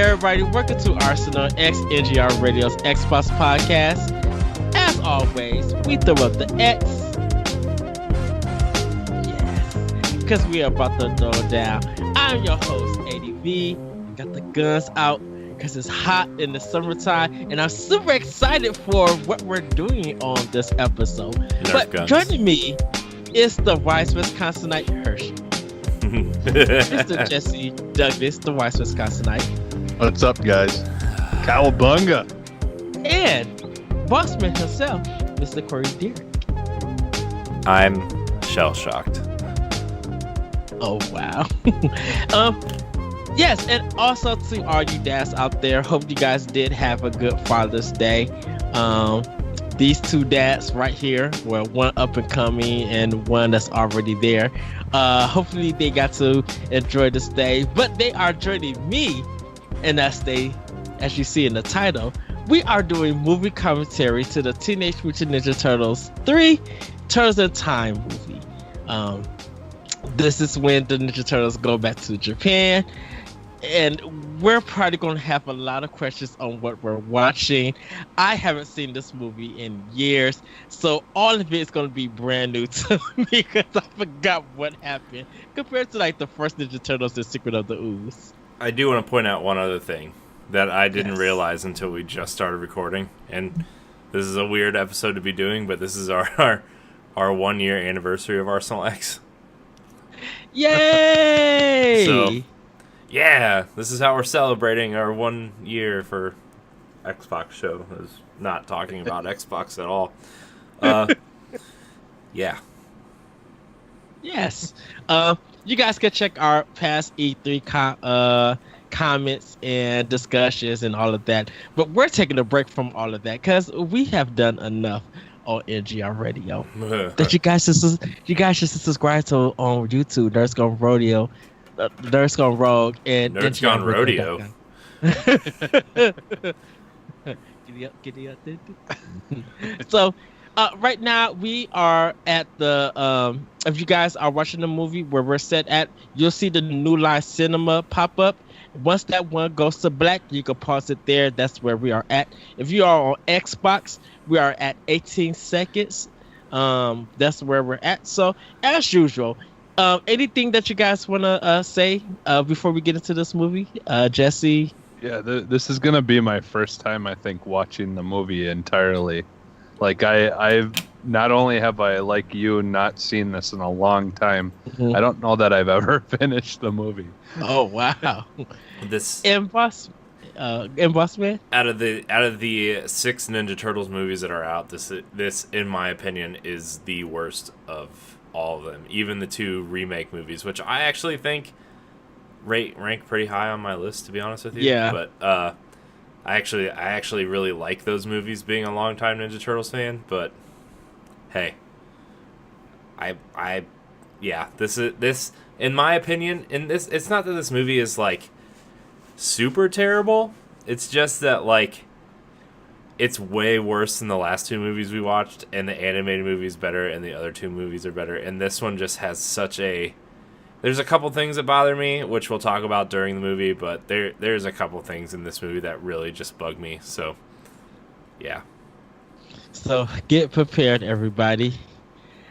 everybody. Welcome to Arsenal X NGR Radio's Xbox podcast. As always, we throw up the X. Yes, because we are about to throw it down. I'm your host, ADV. Got the guns out because it's hot in the summertime, and I'm super excited for what we're doing on this episode. But joining me is the wise Wisconsinite Hershey. Mr. Jesse Douglas, the wise Wisconsinite. What's up, guys? Cowabunga. And Bossman himself, Mr. Corey Deere. I'm shell-shocked. Oh, wow. Yes, and also to all you dads out there, hope you guys did have a good Father's Day. These two dads right here, well, one up and coming and one that's already there. Hopefully they got to enjoy this day, but they are joining me in that day, as you see in the title. We are doing movie commentary to the Teenage Mutant Ninja Turtles 3 Turtles in Time movie. This is when the Ninja Turtles go back to Japan, and we're probably going to have a lot of questions on what we're watching. I haven't seen this movie in years, so all of it is going to be brand new to me because I forgot what happened compared to like the first Ninja Turtles, The Secret of the Ooze. I do want to point out one other thing that I didn't realize until we just started recording, and this is a weird episode to be doing, but this is our 1 year anniversary of Arsenal X. Yay! So, yeah, this is how we're celebrating our 1 year for Xbox show. Is not talking about Xbox at all. Yeah. Yes. You guys can check our past E3 comments and discussions and all of that. But we're taking a break from all of that because we have done enough on NGR Radio. That you guys should subscribe to on YouTube. Nerds Gone Rodeo. Nerds Gone Rogue and Nerds Gone Rodeo. Giddy up. So right now we are at the if you guys are watching the movie where we're set at, you'll see the New Line Cinema pop up. Once that one goes to black, you can pause it there. That's where we are at. If you are on Xbox, we are at 18 seconds. That's where we're at. So as usual, anything that you guys want to say before we get into this movie? Jesse? Yeah, this is going to be my first time, I think, watching the movie entirely. Like, I've not only have I, like you, not seen this in a long time, I don't know that I've ever finished the movie. Oh, wow. This Boss Man? Out of the 6 Ninja Turtles movies that are out, this in my opinion is the worst of all of them. Even the 2 remake movies, which I actually think rank pretty high on my list, to be honest with you. Yeah. But I actually really like those movies, being a longtime Ninja Turtles fan. But hey, this in my opinion, it's not that this movie is like super terrible. It's just that like it's way worse than the last 2 movies we watched, and the animated movie is better, and the other 2 movies are better, and this one just has such a. There's a couple things that bother me, which we'll talk about during the movie, but there's a couple things in this movie that really just bug me. So, yeah. So get prepared, everybody.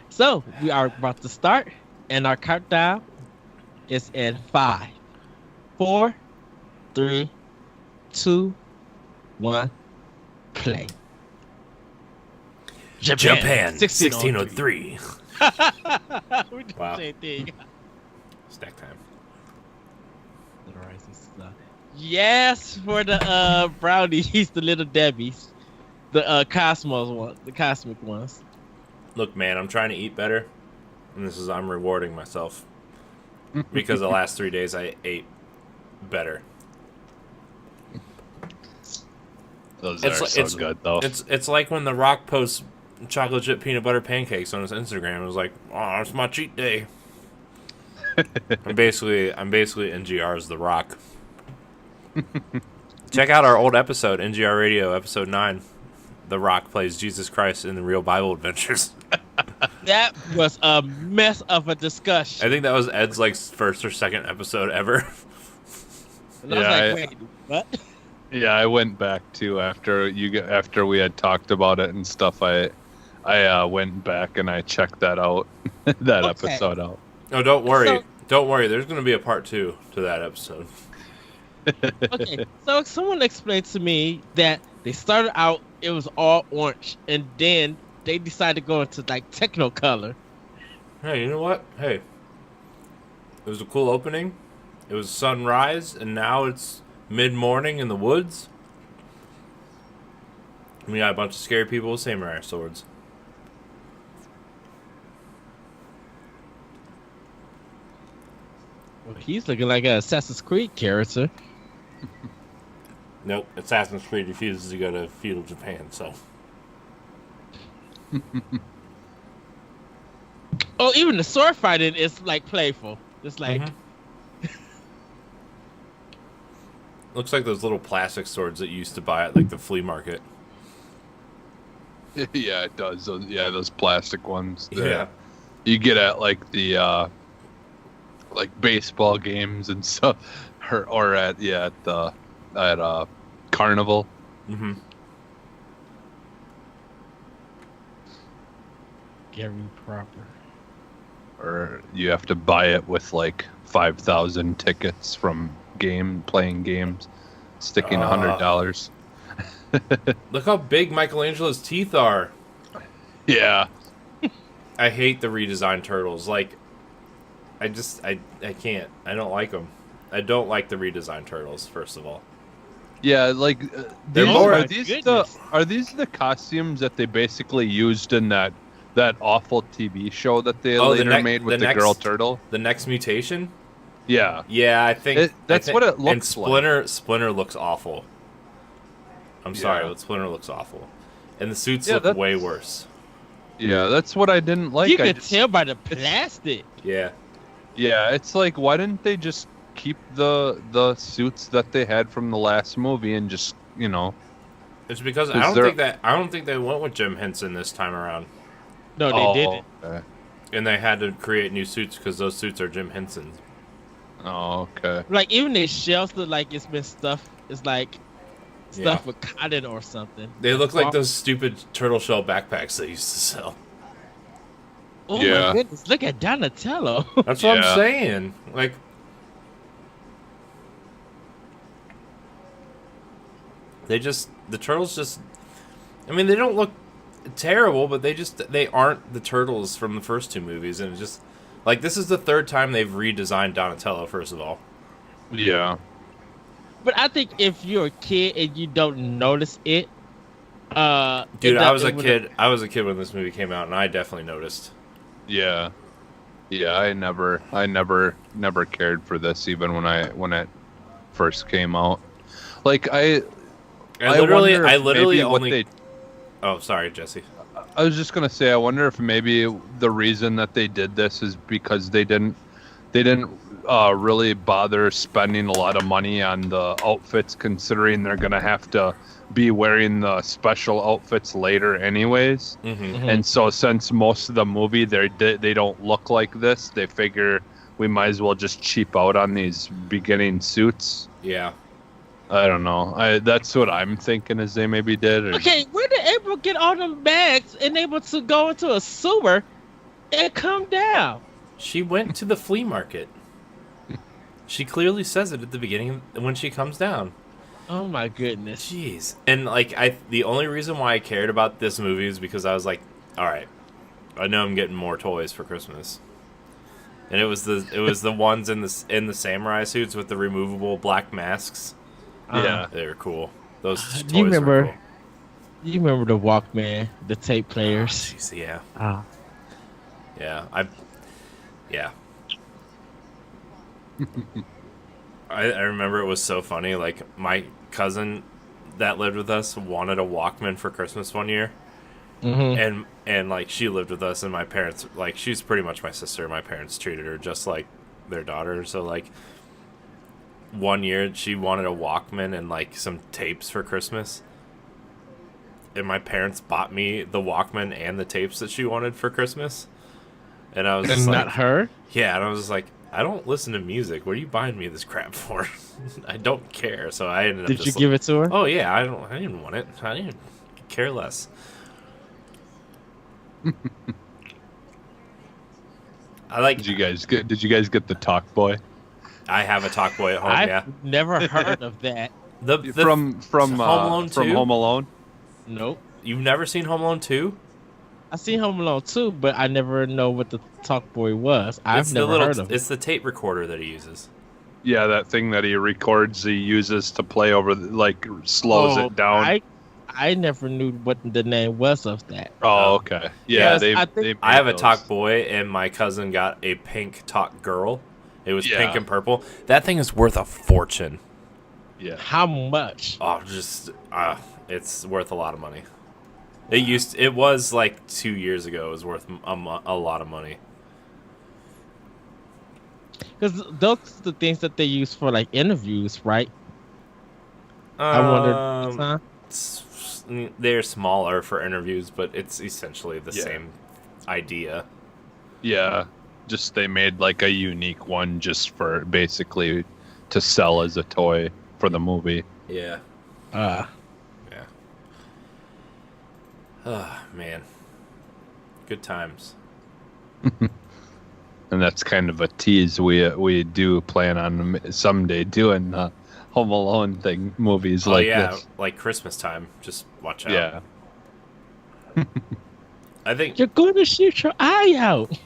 So we are about to start, and our countdown is in 5, 4, 3, 2, 1, play. Japan 1603. We did Wow. the same thing. Snack time. Yes, for the brownies, the little Debbies, the cosmic ones. Look, man, I'm trying to eat better, and I'm rewarding myself because the last 3 days I ate better. Those are so good, though. It's like when The Rock posts chocolate chip peanut butter pancakes on his Instagram. It was like, oh, it's my cheat day. I'm basically NGR's The Rock. Check out our old episode, NGR Radio, episode 9. The Rock plays Jesus Christ in the Real Bible Adventures. That was a mess of a discussion. I think that was Ed's like first or second episode ever. And I was like, wait, what? Yeah, I went back too after we had talked about it and stuff. I went back and I checked that out, that episode out. Oh, don't worry. Don't worry. There's going to be a part 2 to that episode. Okay, so someone explained to me that they started out, it was all orange, and then they decided to go into like Technicolor. Hey, you know what? Hey, it was a cool opening. It was sunrise, and now it's mid-morning in the woods. We got a bunch of scary people with samurai swords. Well, he's looking like an Assassin's Creed character. Nope, Assassin's Creed refuses to go to feudal Japan, so. Oh, even the sword fighting is like playful. It's like Looks like those little plastic swords that you used to buy at like the flea market. Yeah, it does. Those plastic ones. Yeah. You get at like the like baseball games and stuff, or at carnival. Mm-hmm. Gary Proper. Or you have to buy it with like 5,000 tickets from playing games, sticking $100. Look how big Michelangelo's teeth are. Yeah. I hate the redesigned turtles. Like, I can't. I don't like them. I don't like the redesigned turtles, first of all. Yeah, like They're more- are these the costumes that they basically used in that awful TV show that they later made with the girl turtle? The Next Mutation? Yeah. Yeah, I think that's what it looks and Splinter looks awful. I'm sorry, but Splinter looks awful. And the suits look way worse. Yeah, that's what I didn't like. You can tell by the plastic. Yeah. Yeah, it's like, why didn't they just keep the suits that they had from the last movie and just, It's because I don't think they went with Jim Henson this time around. No, they didn't. Okay. And they had to create new suits because those suits are Jim Henson's. Oh, okay. Like even their shells look like it's been stuffed. It's like stuff with cotton or something. They look like those stupid turtle shell backpacks they used to sell. Oh my goodness! Look at Donatello. That's what I'm saying. Like, the turtles just. I mean, they don't look terrible, but they aren't the turtles from the first two movies, and it's just like this is the third time they've redesigned Donatello. First of all. Yeah. But I think if you're a kid and you don't notice it, dude, I was a kid. I was a kid when this movie came out, and I definitely noticed. Yeah. Yeah, I never cared for this even when it first came out. Like I literally only. Oh, sorry, Jesse. I was just gonna say, I wonder if maybe the reason that they did this is because they didn't really bother spending a lot of money on the outfits, considering they're gonna have to be wearing the special outfits later anyways. Mm-hmm. And so since most of the movie they don't look like this, they figure we might as well just cheap out on these beginning suits. Yeah. I don't know. That's what I'm thinking is they maybe did. Or... Okay, where did April get all them bags and able to go into a sewer and come down? She went to the flea market. She clearly says it at the beginning when she comes down. Oh my goodness. Jeez. And like the only reason why I cared about this movie is because I was like, all right, I know I'm getting more toys for Christmas. And it was the ones in the samurai suits with the removable black masks. Yeah, they were cool. Those toys do you remember? were cool. You remember the Walkman, the tape players? Oh, geez, yeah. Yeah. Yeah. I remember it was so funny. Like my cousin that lived with us wanted a Walkman for Christmas one year, and like she lived with us, and my parents, like, she's pretty much my sister. My parents treated her just like their daughter. So like one year she wanted a Walkman and like some tapes for Christmas, and my parents bought me the Walkman and the tapes that she wanted for Christmas. And I was just like, not her. Yeah, and I was just like, I don't listen to music. What are you buying me this crap for? I don't care. So I ended up. Did you give it to her? Oh yeah, I didn't want it. I didn't care less. I like. Did you guys get the Talk Boy? I have a Talk Boy at home. I've never heard of that. From Home Alone 2? From Home Alone. Nope. You've never seen Home Alone 2? I seen Home Alone 2, but I never know what the Talk Boy was. I've never heard of it. It's the tape recorder that he uses. Yeah, that thing that he records, he uses to play over, slows it down. I never knew what the name was of that. Oh, okay. Yeah, I have a Talk Boy, and my cousin got a pink Talk Girl. It was pink and purple. That thing is worth a fortune. Yeah. How much? Oh, it's worth a lot of money. It was like 2 years ago. It was worth a lot of money. Because those are the things that they use for like interviews, right? I wondered. They're smaller for interviews, but it's essentially the same idea. Yeah, just they made like a unique one just for basically to sell as a toy for the movie. Yeah. Yeah. Oh, man. Good times. And that's kind of a tease. We do plan on someday doing Home Alone movies like this. Like Christmas time. Just watch out. Yeah. I think You're going to shoot your eye out.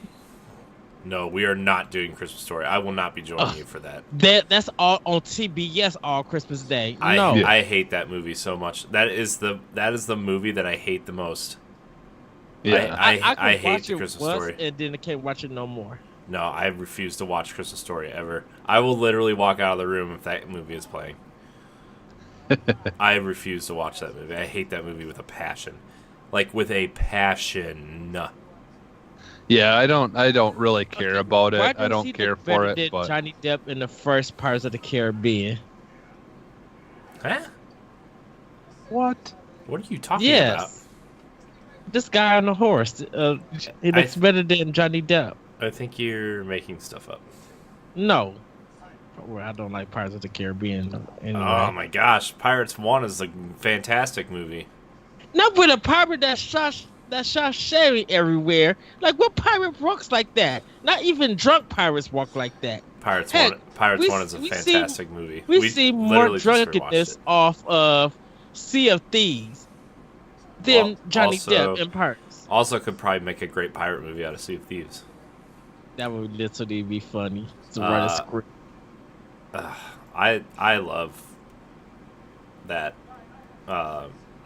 no, we are not doing Christmas Story. I will not be joining you for that. That's all on TBS all Christmas Day. I hate that movie so much. That is the movie that I hate the most. Yeah. I hate the Christmas Story. And then I can't watch it no more. No, I refuse to watch Christmas Story ever. I will literally walk out of the room if that movie is playing. I refuse to watch that movie. I hate that movie with a passion. Like, with a passion. Yeah, I don't really care about it. I don't care for it. But Johnny Depp in the first Pirates of the Caribbean. Huh? What? What are you talking about? This guy on the horse. He looks better than Johnny Depp. I think you're making stuff up. No. Well, I don't like Pirates of the Caribbean. Anyway. Oh my gosh, Pirates 1 is a fantastic movie. Not with a pirate that shot sherry everywhere. Like, what pirate walks like that? Not even drunk pirates walk like that. Pirates 1 is a fantastic movie. We see more drunkenness off of Sea of Thieves than Johnny Depp in Pirates. Also could probably make a great pirate movie out of Sea of Thieves. That would literally be funny to write a script. I love that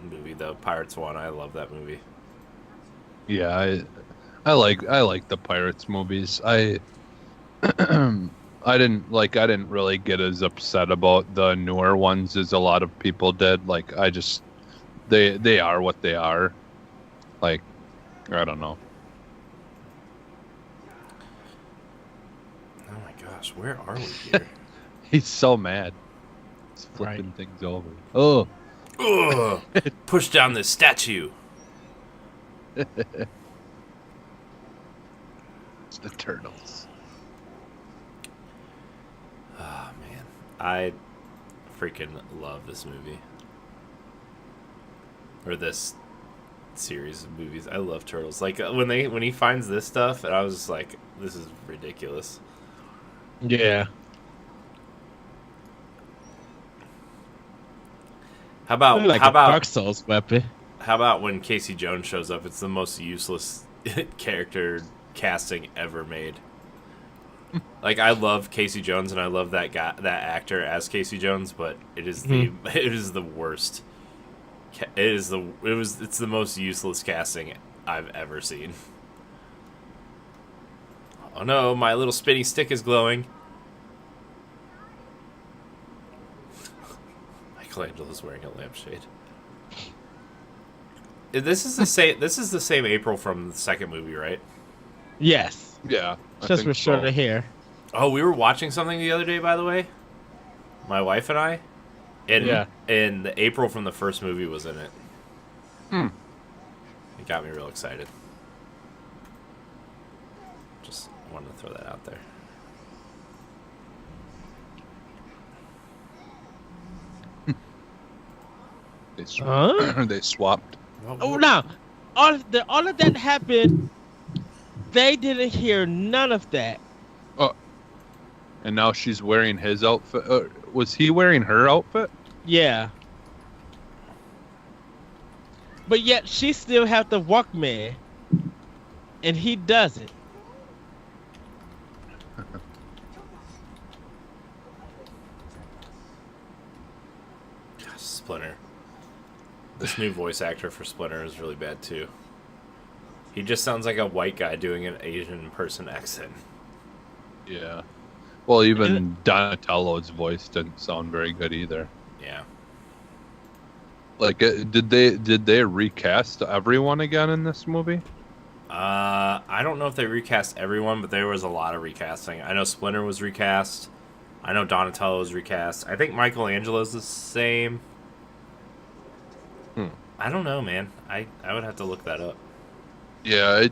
movie, though. Pirates 1, I love that movie. Yeah, I like the Pirates movies. I didn't really get as upset about the newer ones as a lot of people did. Like, they are what they are. Like, I don't know. Oh my gosh, where are we here? He's so mad. He's flipping things over. Oh. Ugh. Push down this statue. It's the turtles. Oh man, I freaking love this movie. Or this series of movies. I love turtles. Like when he finds this stuff, and I was just like, this is ridiculous. Yeah. How about Dark Souls weapon? How about when Casey Jones shows up? It's the most useless character casting ever made. Like, I love Casey Jones and I love that actor as Casey Jones, but it is the worst. It's the most useless casting I've ever seen. Oh no, my little spinny stick is glowing. Michelangelo's wearing a lampshade. This is the same April from the second movie, right? Yes. Yeah. Just with shorter hair. Oh, we were watching something the other day, by the way. My wife and I. And the April from the first movie was in it. It got me real excited. Just wanted to throw that out there. They Huh? they swapped. Oh, now all of that happened. They didn't hear none of that. Oh, and now she's wearing his outfit. Was he wearing her outfit? Yeah, but yet she still have the Walkman, and he doesn't. Gosh, Splinter. This new voice actor for Splinter is really bad too. He just sounds like a white guy doing an Asian person accent. Yeah. Well, even Donatello's voice didn't sound very good either. Yeah. Like, did they recast everyone again in this movie? I don't know if they recast everyone, but there was a lot of recasting. I know Splinter was recast. I know Donatello was recast. I think Michelangelo's the same. I don't know, man. I would have to look that up. Yeah,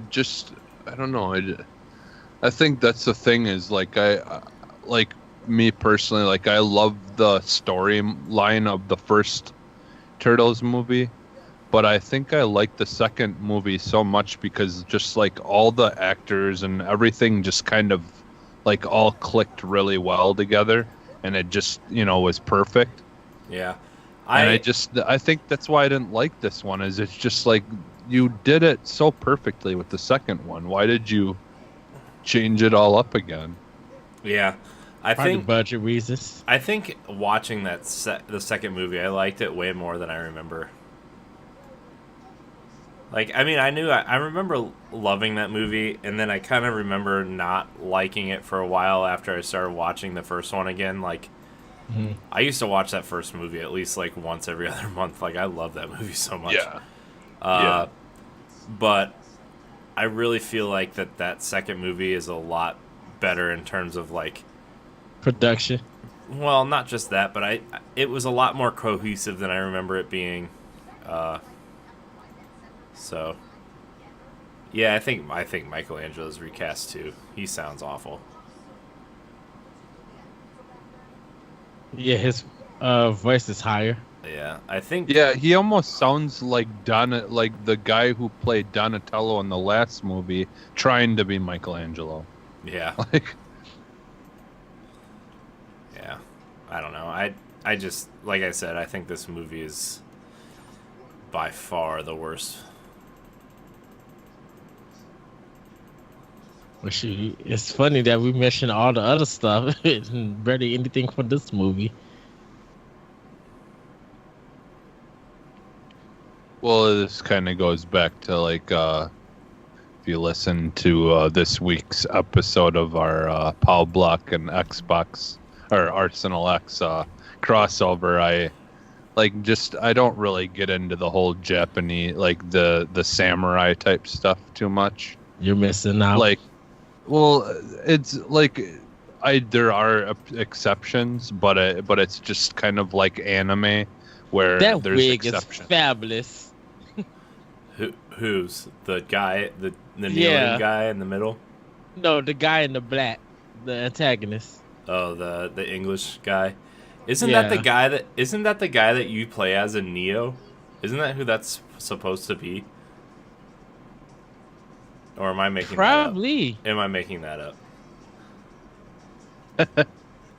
I don't know. I think that's the thing is, like, like me personally, like, I love the storyline of the first Turtles movie, but I think I like the second movie so much because just like all the actors and everything just kind of like all clicked really well together, and it just, was perfect. Yeah. I think that's why I didn't like this one, is it's just like you did it so perfectly with the second one. Why did you change it all up again? Yeah. I Probably think budget reasons. I think watching the second movie, I liked it way more than I remember. Like, I mean, I remember loving that movie, and then I kind of remember not liking it for a while after I started watching the first one again. Like, I used to watch that first movie at least like once every other month. Like, I love that movie so much. Yeah. But I really feel like that second movie is a lot better in terms of like Production. Well, not just that, but it was a lot more cohesive than I remember it being. So, yeah, I think Michelangelo's recast too. He sounds awful. Yeah, his voice is higher. Yeah, I think. Yeah, he almost sounds like like the guy who played Donatello in the last movie, trying to be Michelangelo. Yeah. Like. Yeah, I don't know. I just, like I said, I think this movie is by far the worst. Well, shoot, it's funny that we mentioned all the other stuff and barely anything from this movie. Well, this kind of goes back to like if you listen to this week's episode of our Pow Block and Xbox or Arsenal X crossover, I don't really get into the whole Japanese, like the samurai type stuff too much. You're missing out. Like, well, it's like there are exceptions, but it's just kind of like anime where that there's wig exceptions. is fabulous. Who's the guy, the kneeling guy in the middle? No, the guy in the black, the antagonist. Oh, the English guy. Isn't that the guy that you play as in Neo? Isn't that who that's supposed to be? Or am I making Probably. that up? Am I making that up?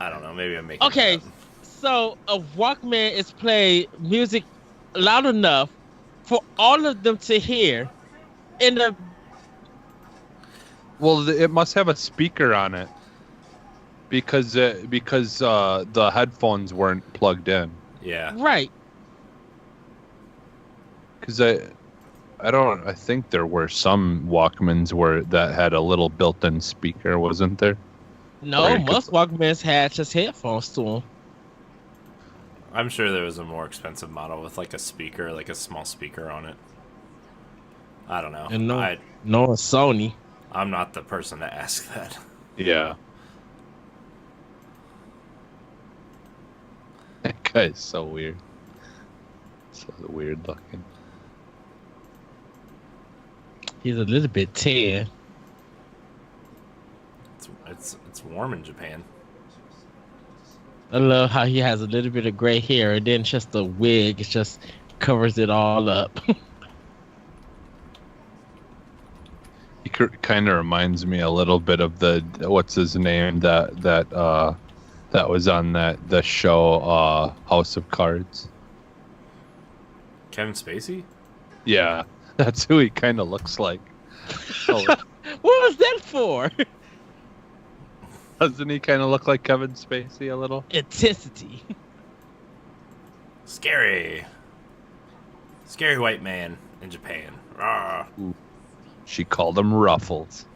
I don't know. Maybe I'm making Okay, that up. so a Walkman is playing music loud enough for all of them to hear in the. Well, it must have a speaker on it because the headphones weren't plugged in. Yeah. Right. Because I think there were some Walkmans that had a little built-in speaker, wasn't there? No, most Walkmans had just headphones to them. I'm sure there was a more expensive model with like a speaker, like a small speaker on it. I don't know. And no Sony. I'm not the person to ask that. Yeah. That guy's so weird. So weird looking. He's a little bit tan. It's warm in Japan. I love how he has a little bit of gray hair and then just the wig is just covers it all up. He kind of reminds me a little bit of the what's his name that was on the show House of Cards. Kevin Spacey? Yeah, that's who he kind of looks like. Oh, What was that for? doesn't he kind of look like Kevin Spacey a little? Intensity. Scary. Scary white man in Japan. Rawr. Ooh. She called him Ruffles.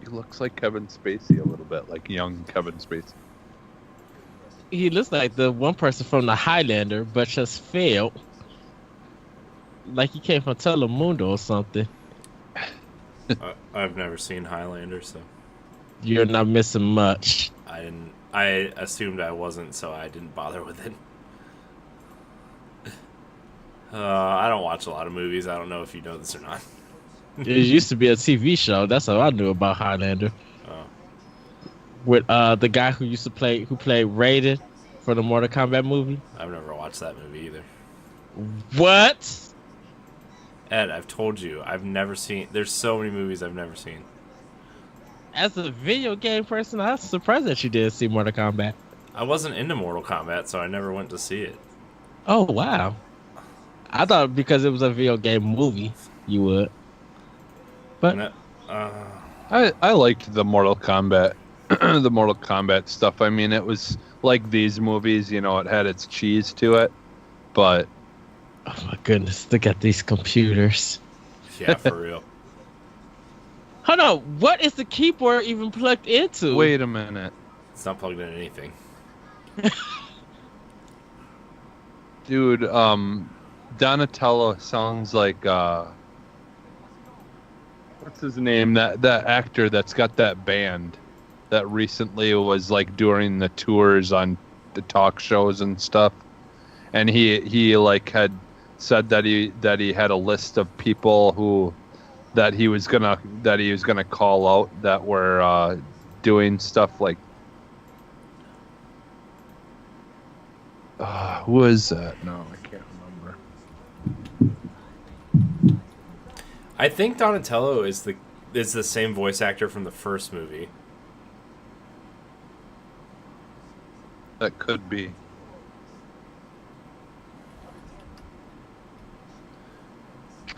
He looks like Kevin Spacey a little bit, like young Kevin Spacey. He looks like the one person from the Highlander, but just failed. Like he came from Telemundo or something. I've never seen Highlander, so You're not missing much. I assumed I wasn't, so I didn't bother with it. I don't watch a lot of movies. I don't know if you know this or not. It used to be a TV show. That's all I knew about Highlander. Oh. With the guy who played Raiden for the Mortal Kombat movie. I've never watched that movie either. What? Ed, I've told you, I've never seen. There's so many movies I've never seen. As a video game person, I was surprised that you did see Mortal Kombat. I wasn't into Mortal Kombat, so I never went to see it. Oh wow! I thought because it was a video game movie, you would. But I liked the Mortal Kombat, the Mortal Kombat stuff. I mean, it was like these movies, you know, it had its cheese to it, but oh my goodness, look at these computers. Yeah, for real. Hold on, what is the keyboard even plugged into? wait a minute. It's not plugged into anything. Dude, Donatello sounds like what's his name? That actor that's got that band that recently was like during the tours on the talk shows and stuff. And he like had said that he had a list of people that he was gonna call out that were doing stuff like who is that? No, I can't remember. I think Donatello is the same voice actor from the first movie. That could be.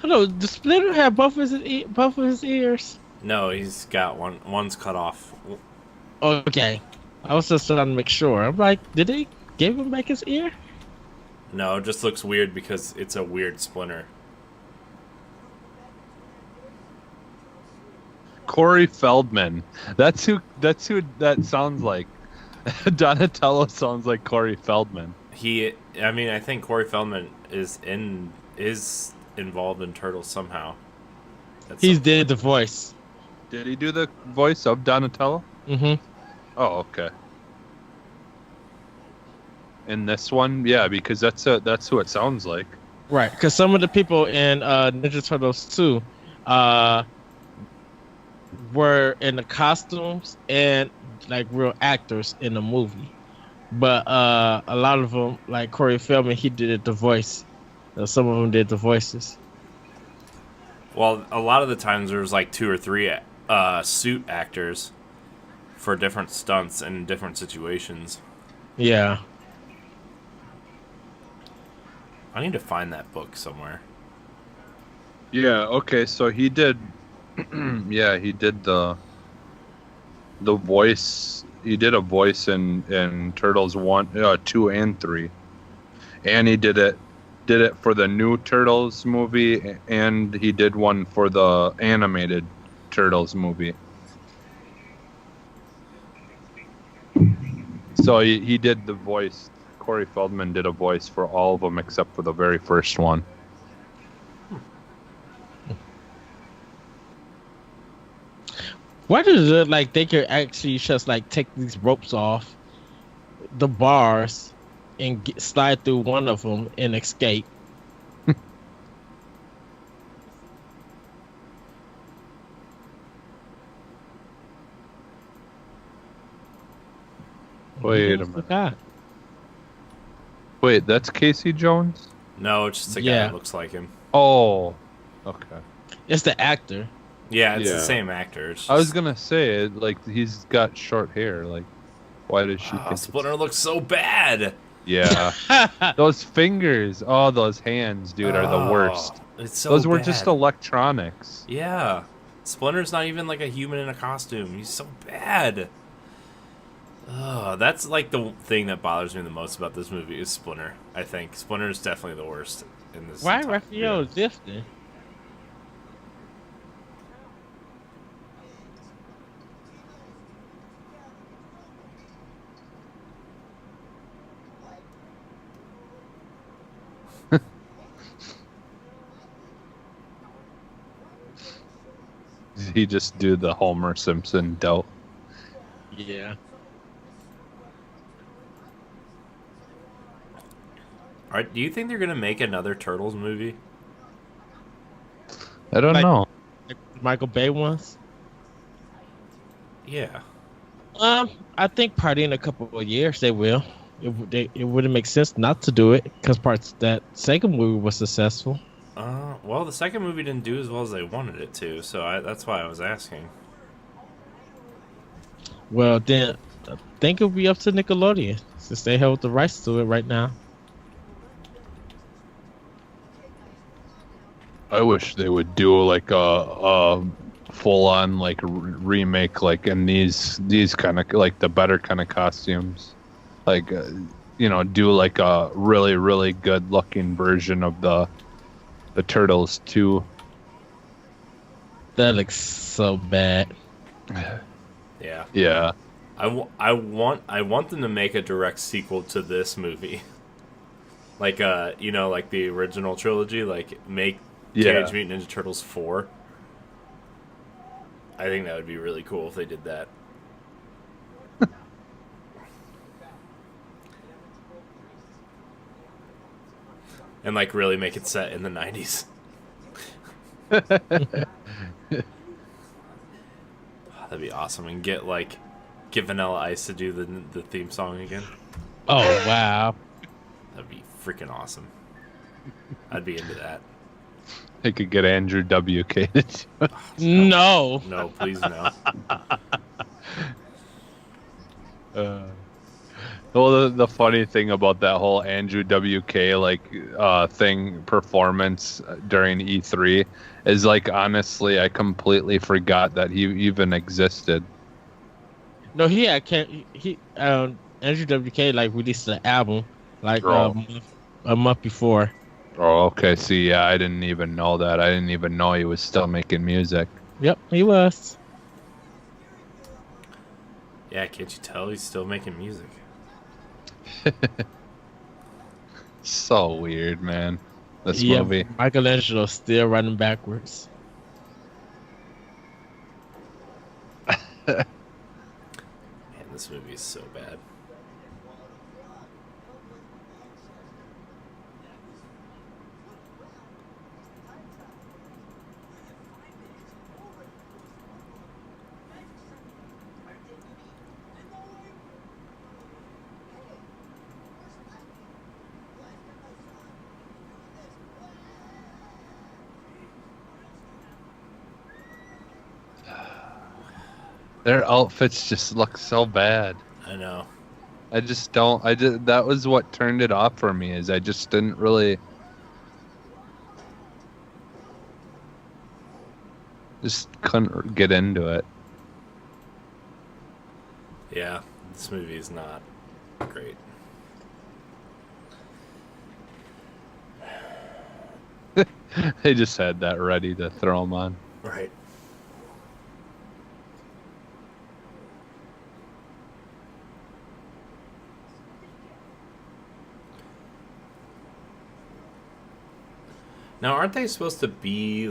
Hello, does Splinter have both of his ears? No, he's got one. One's cut off. Okay, I was just trying to make sure. I'm like, did they give him back his ear? No, it just looks weird because it's a weird Splinter. Corey Feldman. That's who that sounds like. Donatello sounds like Corey Feldman. I think Corey Feldman is involved in Turtles somehow. He's did the voice. Did he do the voice of Donatello? Mm-hmm. Oh, okay. In this one, yeah, because that's who it sounds like. Right, because some of the people in Ninja Turtles 2 were in the costumes and like real actors in the movie, but a lot of them, like Corey Feldman, he did the voice. Some of them did the voices. Well, a lot of the times there's like 2 or 3 suit actors for different stunts and different situations. Yeah. I need to find that book somewhere. Yeah. Okay. So he did. Yeah, he did the voice. He did a voice in Turtles 1, 2, and 3, and he did it for the new Turtles movie, and he did one for the animated Turtles movie. So he did the voice. Corey Feldman did a voice for all of them except for the very first one. Why does it like they could actually just like take these ropes off the bars and slide through one of them and escape? Wait a I minute. forgot. Wait, that's Casey Jones? No, it's just a guy Yeah. that looks like him. Oh, okay. It's the actor. Yeah, it's the Yeah. same actor. It's I was just- gonna say it, like he's got short hair. Like, why does she think? it's- Splinter looks so bad. Yeah, those fingers. Oh, those hands, dude, are the worst. It's so Those were bad. just electronics. Yeah. Splinter's not even like a human in a costume. He's so bad. That's like the thing that bothers me the most about this movie is Splinter. I think Splinter is definitely the worst in this. Why entire- Raphael Zifton? He just do the Homer Simpson dope. Yeah. Do you think they're gonna make another Turtles movie? I don't Like- know. Like Michael Bay ones. Yeah. I think probably in a couple of years they will. It wouldn't make sense not to do it because that second movie was successful. Well, the second movie didn't do as well as they wanted it to, so that's why I was asking. Well, then I think it'll be up to Nickelodeon since they hold the rights to it right now. I wish they would do like a full on like remake, like in these kind of like the better kind of costumes, like do like a really good looking version of the Turtles too. That looks so bad. Yeah. Yeah. I want them to make a direct sequel to this movie. Like like the original trilogy, like make Teenage Mutant Ninja Turtles 4. I think that would be really cool if they did that. And like really make it set in the 90s. That'd be awesome. And get Vanilla Ice to do the theme song again. Oh wow. That'd be freaking awesome. I'd be into that. They could get Andrew WK to do it. No. No, please no. Well, the funny thing about that whole Andrew WK thing performance during E3 is like honestly, I completely forgot that he even existed. No, Andrew WK released the album a month before. Oh, okay. See, yeah, I didn't even know that. I didn't even know he was still making music. Yep, he was. Yeah, can't you tell he's still making music? So weird, man. This movie. Michelangelo's still running backwards. Man, this movie is so bad. Their outfits just look so bad. I know. I just don't. That was what turned it off for me. Is I just didn't really. Just couldn't get into it. Yeah, this movie is not great. They just had that ready to throw them on. Right. Now, aren't they supposed to be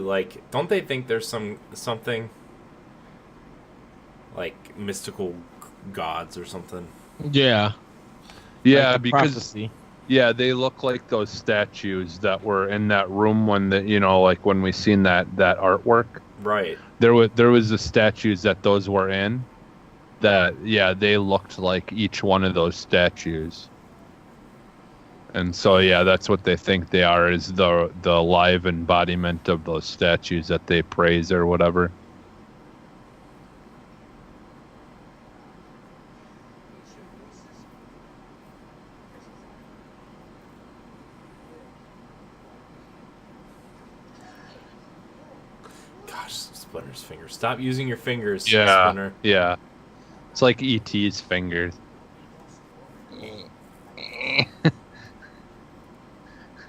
don't they think there's something like mystical gods or something? Yeah. Yeah, Like the because prophecy. yeah, they look like those statues that were in that room when when we seen that artwork. Right. There was the statues that those were in, that, yeah, they looked like each one of those statues. And so, yeah, that's what they think they are, is the live embodiment of those statues that they praise or whatever. Gosh, Splinter's fingers. Stop using your fingers, Yeah, Splinter. yeah. It's like E.T.'s fingers.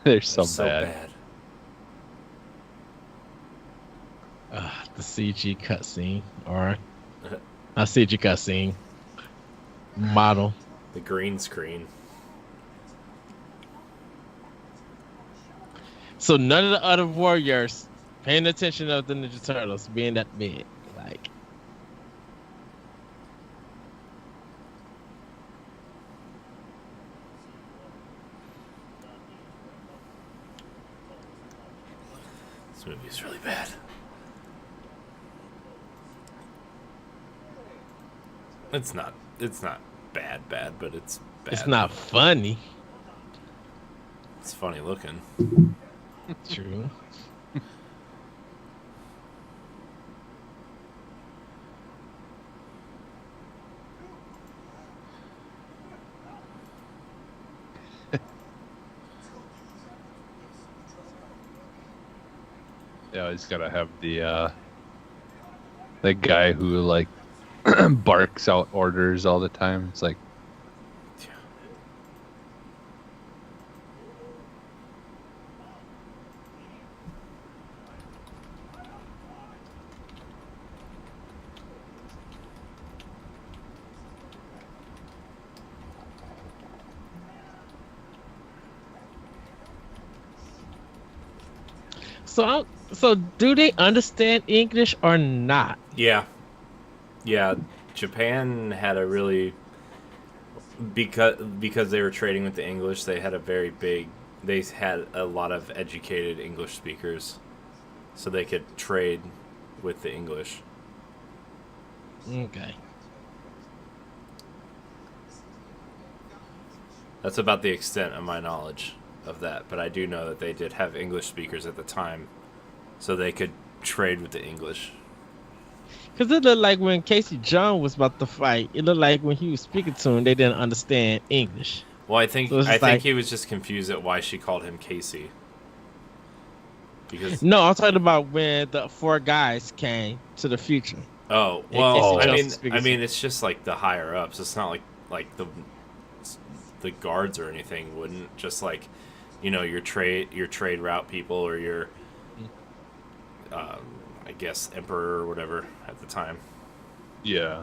They're so bad. The CG cutscene, or not CG cutscene, model. The green screen. So none of the other warriors paying attention of the Ninja Turtles being that big. Like, This movie is really bad. It's not bad, but it's bad. it's not funny. It's funny looking. True. Yeah, he's gotta have the guy who like barks out orders all the time. It's like, So do they understand English or not? Yeah. Japan had a really because they were trading with the English. They had a lot of educated English speakers, so they could trade with the English. Okay. That's about the extent of my knowledge of that, but I do know that they did have English speakers at the time, so they could trade with the English. Because it looked like when Casey John was about to fight, it looked like when he was speaking to him, they didn't understand English. Well, I think So he was just confused at why she called him Casey. Because No, I'm talking about when the four guys came to the future. well, I mean, it's just like the higher ups. It's not like the guards or anything wouldn't just like, your trade route people or your I guess emperor or whatever at the time. yeah.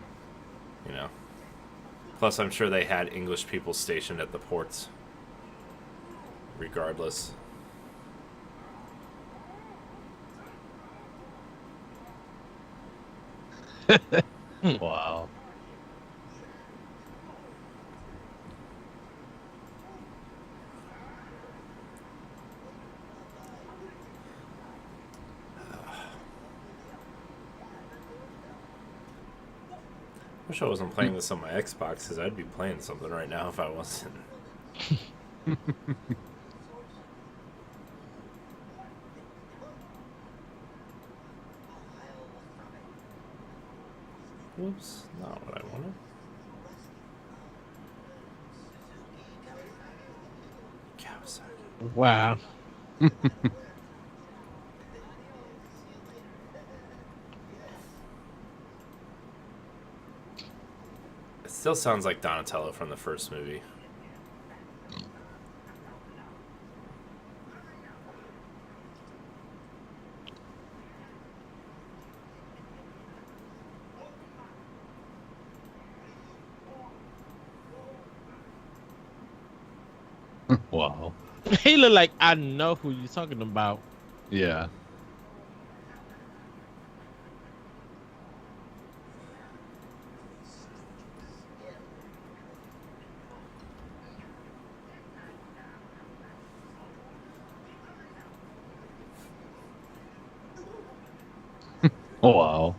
Plus, I'm sure they had English people stationed at the ports. Regardless. Wow. Wish I wasn't playing this on my Xbox, because I'd be playing something right now if I wasn't. Whoops, not what I wanted. Kawasaki. Wow. It still sounds like Donatello from the first movie. Wow. He looked like I know who you're talking about. Yeah. Wow.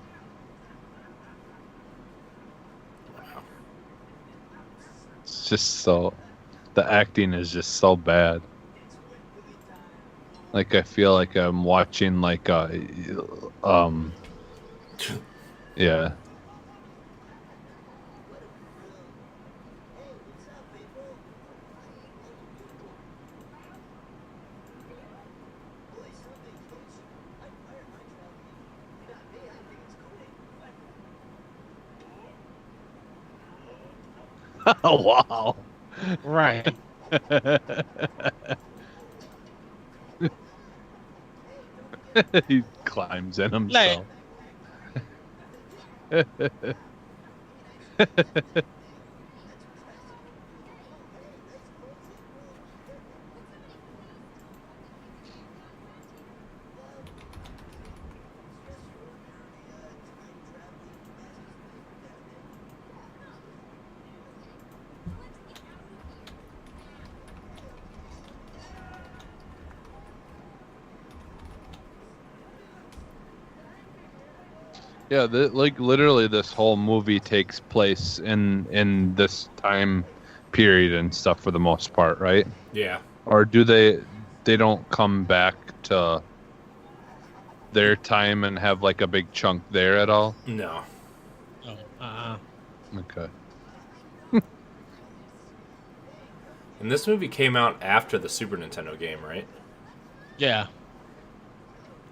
just so the acting is just so bad. Like I feel like I'm watching like yeah. Oh wow. Right. He climbs in himself. Yeah, like literally, this whole movie takes place in this time period and stuff for the most part, right? Yeah. Or do they don't come back to their time and have like a big chunk there at all? No. Oh, Okay. And this movie came out after the Super Nintendo game, right? yeah.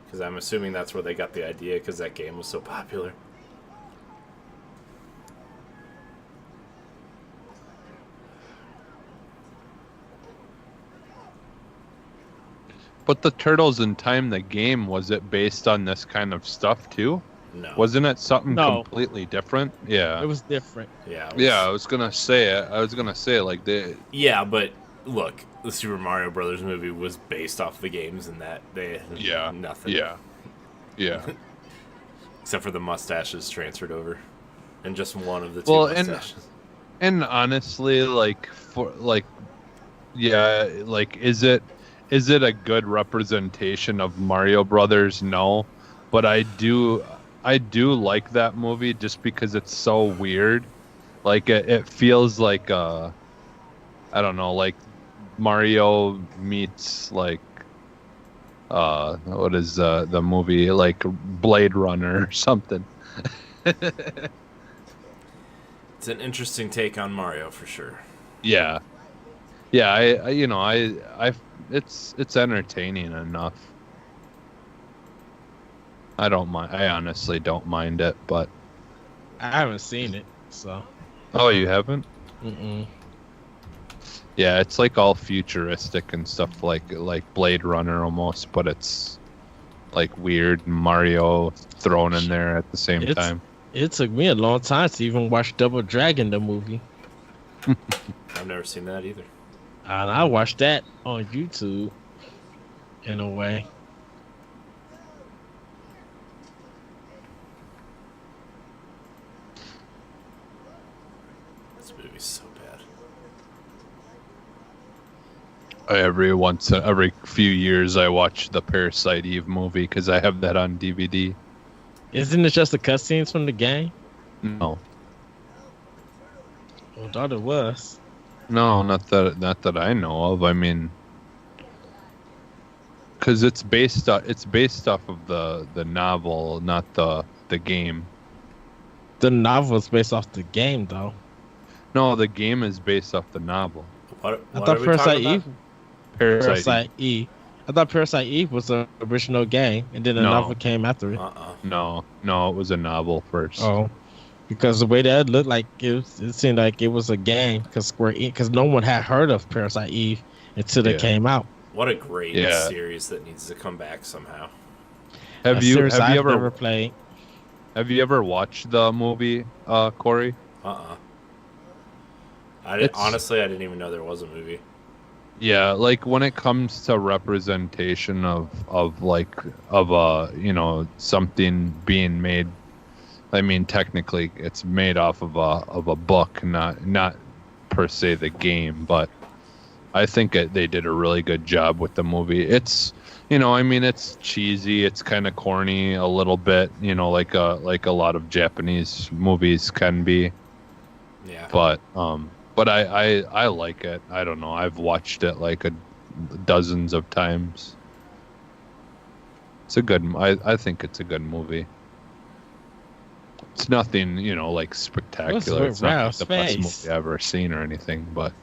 Because I'm assuming that's where they got the idea, because that game was so popular. But the Turtles in Time, the game, was it based on this kind of stuff too? No. Wasn't it something No. completely different? Yeah. It was different. Yeah. It was, Yeah, I was gonna say like they. Yeah, but look, the Super Mario Brothers movie was based off the games, and that they had Yeah. nothing. Yeah. Yeah. Except for the mustaches transferred over, and just one of the two Well, mustaches. And honestly, like for like, yeah, like is it a good representation of Mario Brothers? No, but I do like that movie just because it's so weird. Like it feels like I don't know, like Mario meets like what is the movie, like Blade Runner or something. It's an interesting take on Mario for sure. Yeah. Yeah, I it's entertaining enough. I don't mind. I honestly don't mind it, but I haven't seen it, so. oh, you haven't? Mm-mm. Yeah, it's like all futuristic and stuff like Blade Runner almost, but it's like weird Mario thrown in there at the same time. It took me a long time to even watch Double Dragon, the movie. I've never seen that either. And I watched that on YouTube, in a way. This movie's so bad. Every few years I watch the Parasite Eve movie because I have that on DVD. Isn't it just the cutscenes from the game? No, I thought it was. no, not that I know of. I mean, because it's based off of the novel, not the game. The novel is based off the game, though. No, the game is based off the novel. What I are thought we Parasite talking about? Eve. Parasite. Eve. I thought Parasite Eve was the original game, and then the No. novel came after it. No, it was a novel first. Oh, because the way that it looked like it seemed like it was a game. Because no one had heard of Parasite Eve until it Yeah. came out. What a great Yeah. series that needs to come back somehow. Have A you series I've ever never played? watched the movie, Corey? Honestly, I didn't even know there was a movie. Yeah, like when it comes to representation of something being made, I mean technically it's made off of a book, not per se the game, but I think they did a really good job with the movie. It's it's cheesy, it's kind of corny a little bit, like a lot of Japanese movies can be. Yeah. But But I like it. I don't know. I've watched it like dozens of times. It's a good. I think it's a good movie. It's nothing, like spectacular. It's not like the best movie I've ever seen or anything, but.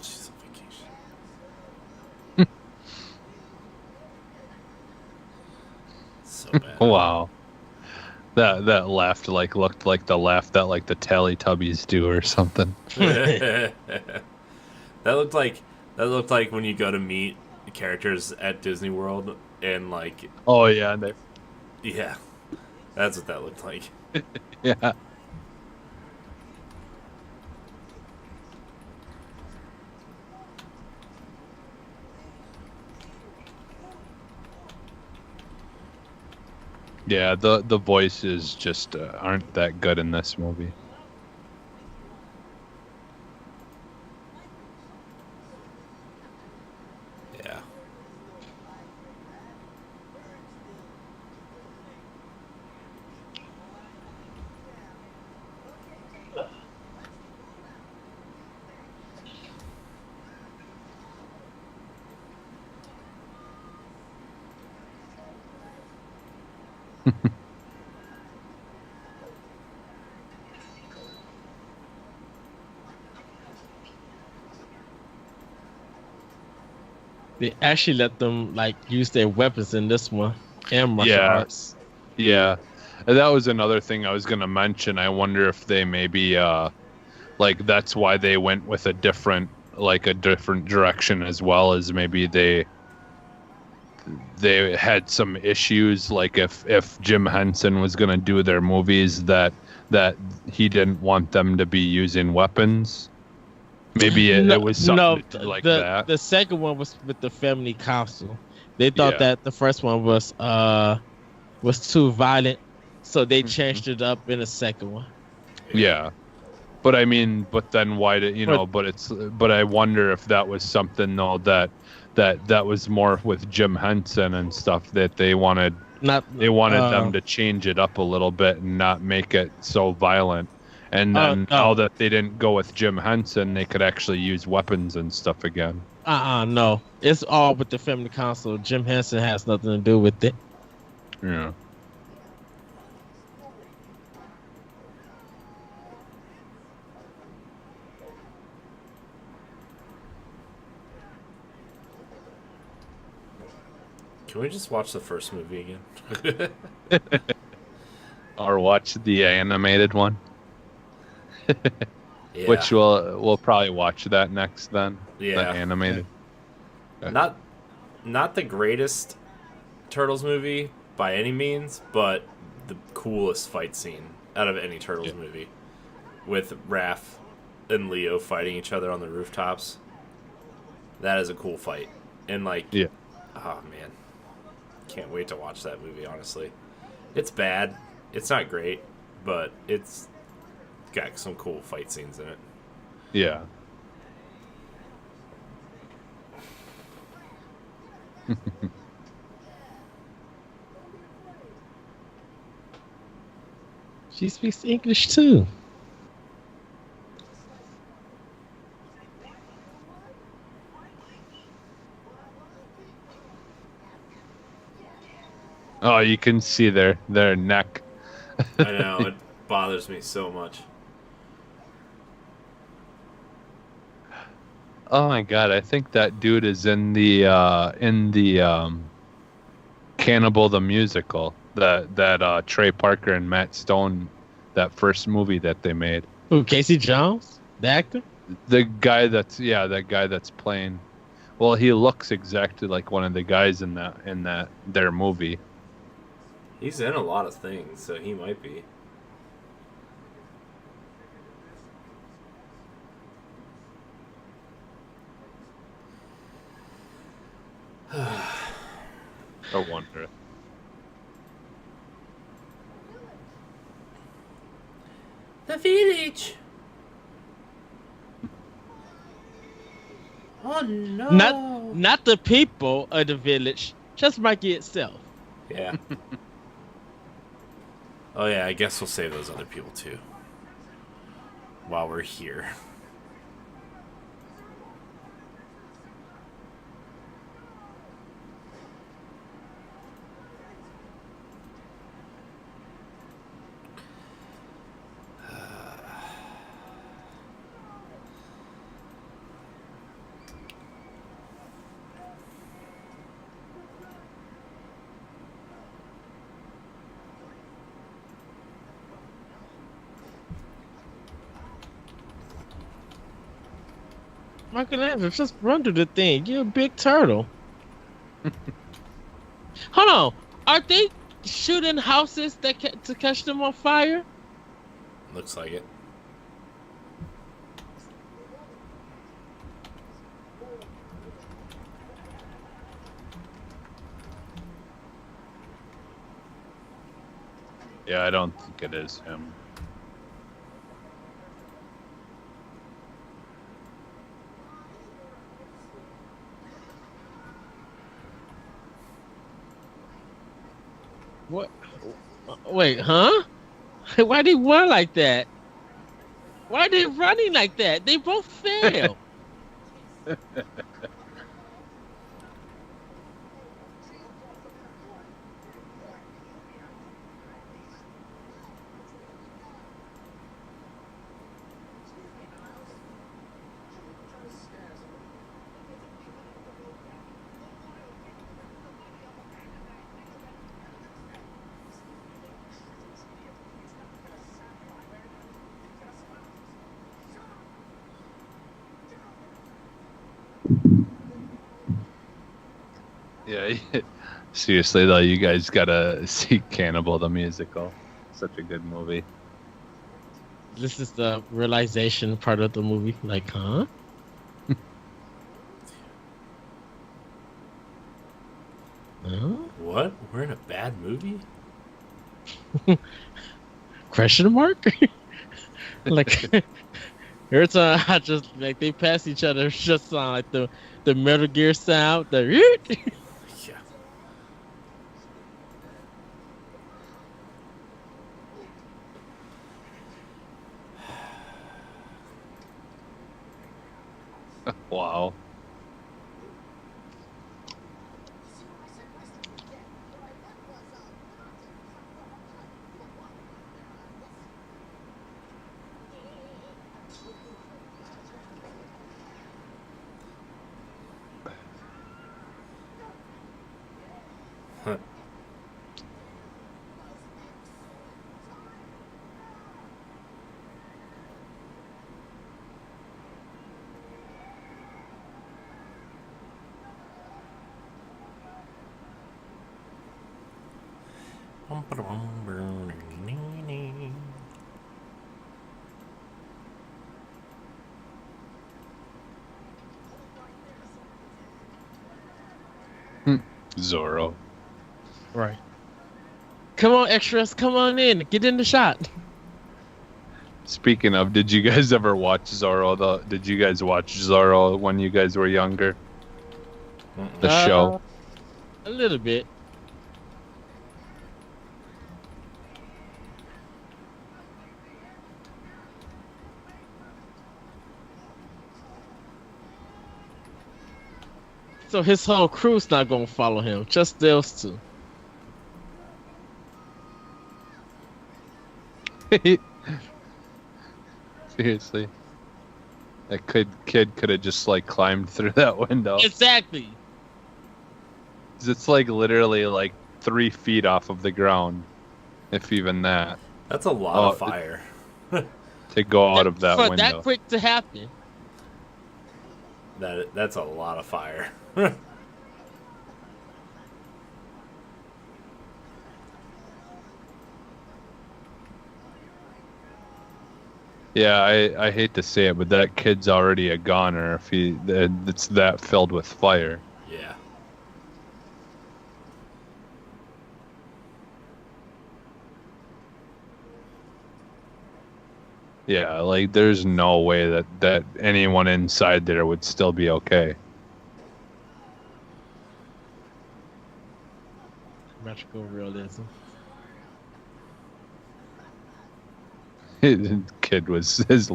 She's on vacation. So bad. Wow. That laugh looked like the laugh that like the Teletubbies do or something. That looked like when you go to meet characters at Disney World and like. Oh yeah, Yeah, that's what that looked like. Yeah. Yeah, the voices just aren't that good in this movie. Yeah. They actually let them like use their weapons in this one and martial arts. Yeah. And that was another thing I was gonna mention. I wonder if they maybe like that's why they went with a different direction, as well as maybe they had some issues, like if Jim Henson was gonna do their movies, that he didn't want them to be using weapons. Maybe it was something like that. The second one was with the family council. They thought that the first one was too violent, so they changed it up in the second one. Yeah. But I mean, but then why did but I wonder if that was something though that was more with Jim Henson and stuff, that they wanted them to change it up a little bit and not make it so violent. And then now that they didn't go with Jim Henson, they could actually use weapons and stuff again. No. It's all with the family council. Jim Henson has nothing to do with it. Yeah. Can we just watch the first movie again? Or watch the animated one? Yeah. Which we'll probably watch that next then. Yeah. The animated. Okay. Not the greatest Turtles movie by any means, but the coolest fight scene out of any Turtles movie, with Raph and Leo fighting each other on the rooftops. That is a cool fight. And oh man, can't wait to watch that movie, honestly. It's bad. It's not great, but it's got some cool fight scenes in it. Yeah. She speaks English too. Oh, you can see their neck. I know, it bothers me so much. Oh my god, I think that dude is in the Cannibal the Musical. That Trey Parker and Matt Stone, that first movie that they made. Who, Casey Jones? The actor? The guy that's playing. Well, he looks exactly like one of the guys in their movie. He's in a lot of things, so he might be. I wonder. The village. Oh no! Not the people of the village. Just Mikey itself. Yeah. Oh yeah, I guess we'll save those other people too. While we're here. Michelangelo, just run to the thing. You're a big turtle. Hold on. Are they shooting houses to catch them on fire? Looks like it. Yeah, I don't think it is him. What? Wait, huh? Why they run like that? Why are they running like that? They both fail. Yeah, seriously though, you guys gotta see Cannibal the Musical. Such a good movie. This is the realization part of the movie. Like, huh? Huh? What? We're in a bad movie? Question mark? Like, every time I just like they pass each other, it's just sound like the Metal Gear sound. The Yeah. Wow. Huh. Zorro. Right. Come on, extras, come on in. Get in the shot. Speaking of, did you guys ever watch Zorro? Did you guys watch Zorro when you guys were younger? The show. A little bit. So his whole crew's not gonna follow him, just those two. Seriously. That kid could have just like climbed through that window. Exactly. It's like literally like 3 feet off of the ground, if even that, That's a lot of fire. to go out of that For window. that quick to happen. That's a lot of fire. Yeah, I hate to say it, but that kid's already a goner if it's that filled with fire. Yeah. Yeah, like there's no way that anyone inside there would still be okay. Magical realism. His kid was his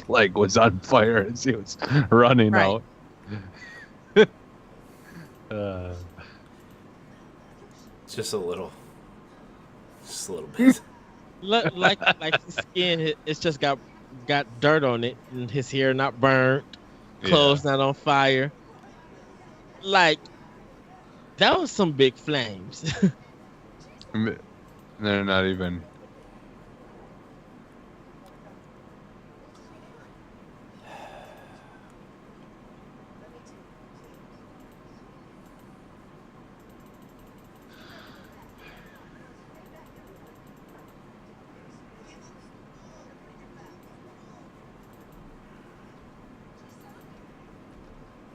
leg was on fire as he was running Right. out. Just a little bit. Like his skin, it's just got dirt on it, and his hair not burnt, clothes not on fire. Like that was some big flames. They're not even.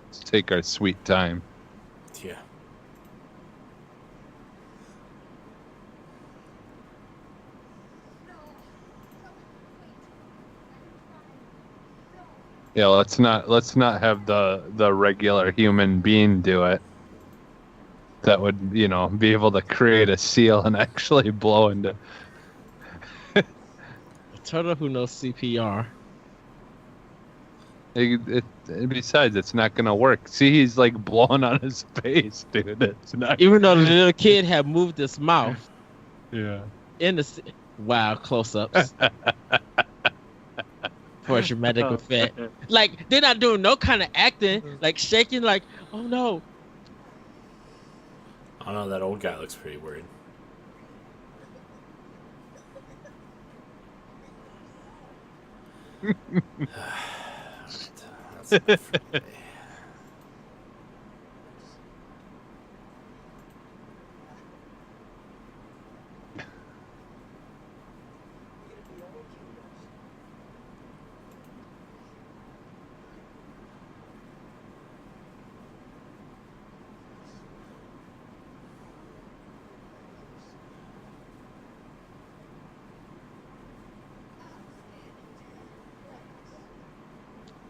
Let's take our sweet time. Yeah. Yeah, let's not have the regular human being do it. That would, be able to create a seal and actually blow into. A turtle who knows CPR. Besides, it's not gonna work. See, he's like blowing on his face, dude. It's not. Even though the little kid had moved his mouth. Yeah. Wow, close-ups. For a dramatic effect. Like, they're not doing no kind of acting, like shaking, like, oh no. I don't know, that old guy looks pretty worried. That's enough for today.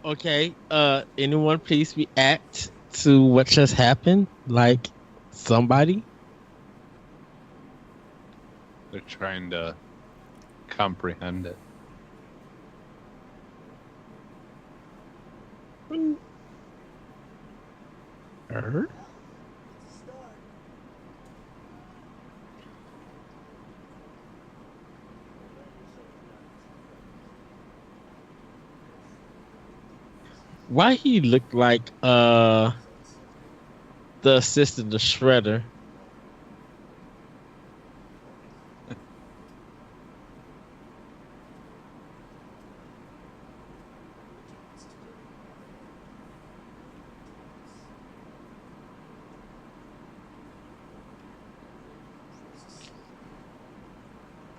Okay, anyone please react to what just happened? Like, somebody? They're trying to comprehend it. Why he looked like the assistant to Shredder?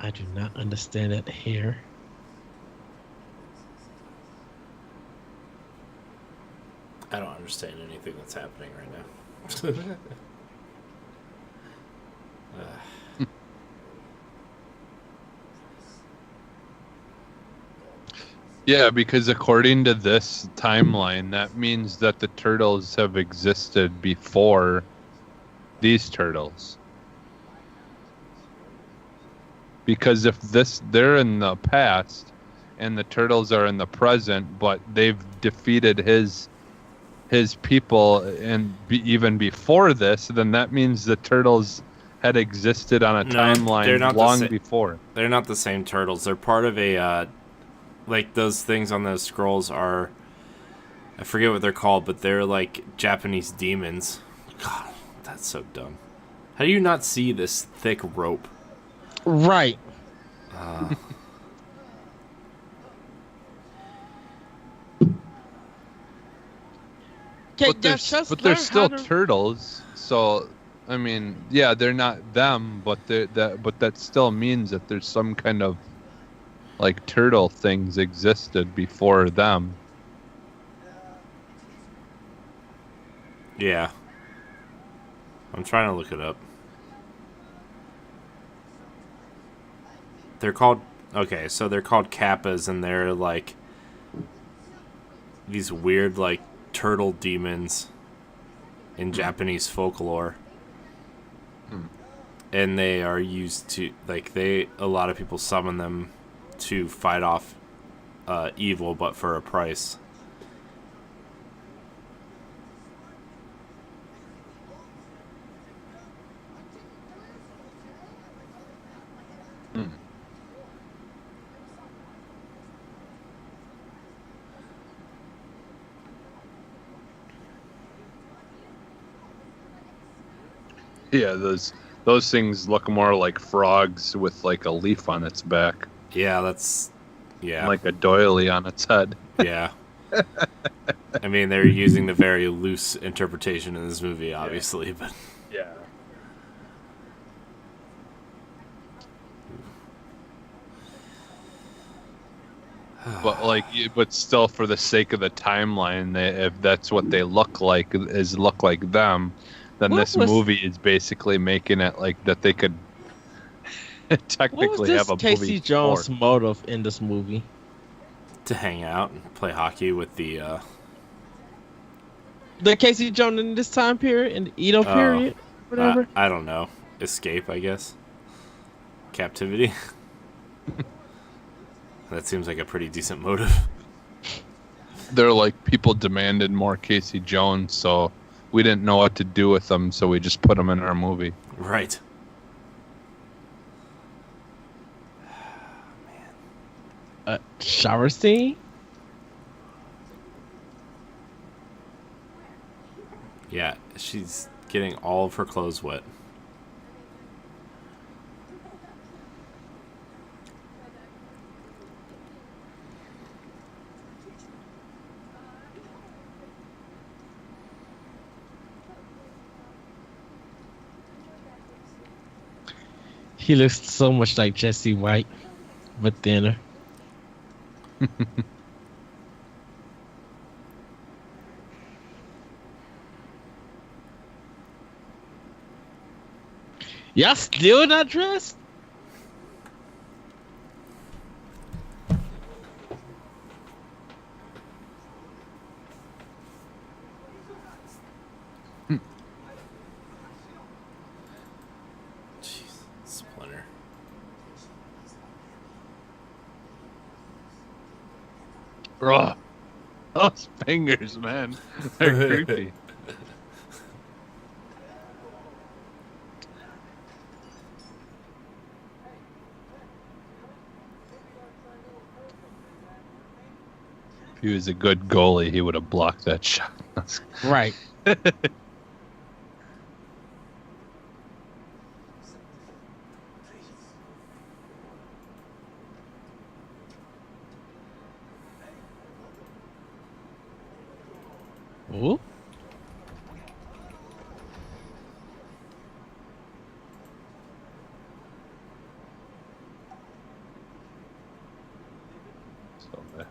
I do not understand that hair. I don't understand anything that's happening right now. Yeah, because according to this timeline, that means that the turtles have existed before these turtles. Because if they're in the past and the turtles are in the present, but they've defeated his people and even before this, then that means the turtles had existed on a timeline long before. They're not the same turtles. They're part of a like those things on those scrolls are, I forget what they're called, but they're like Japanese demons. God, that's so dumb. How do you not see this thick rope? Right. But they're still turtles, so I mean, yeah, they're not them, but that still means that there's some kind of like turtle things existed before them. Yeah. I'm trying to look it up. They're called kappas, and they're like these weird like turtle demons in Japanese folklore. Hmm. And they are used to a lot of people summon them to fight off evil, but for a price. Hmm. Yeah, those things look more like frogs with like a leaf on its back, Yeah, and like a doily on its head. yeah. I mean, they're using the very loose interpretation in this movie, obviously, but Yeah. But still, for the sake of the timeline, if that's what they look like, look like them, then What this was movie is basically making it like that they could what was technically have this a movie Casey for. Jones' motive in this movie? to hang out and play hockey with The Casey Jones in this time period, in the Edo oh, period, whatever. I don't know, escape, I guess, captivity. That seems like a pretty decent motive. They're like people demanded more Casey Jones, so we didn't know what to do with them, so we just put them in our movie. Right. Shower scene. Yeah, she's getting all of her clothes wet. He looks so much like Jesse White, but thinner. Y'all still not dressed? Jeez, Splinter. Ugh. Those fingers, man. They're creepy. If he was a good goalie, he would have blocked that shot. Right. Ooh. So bad.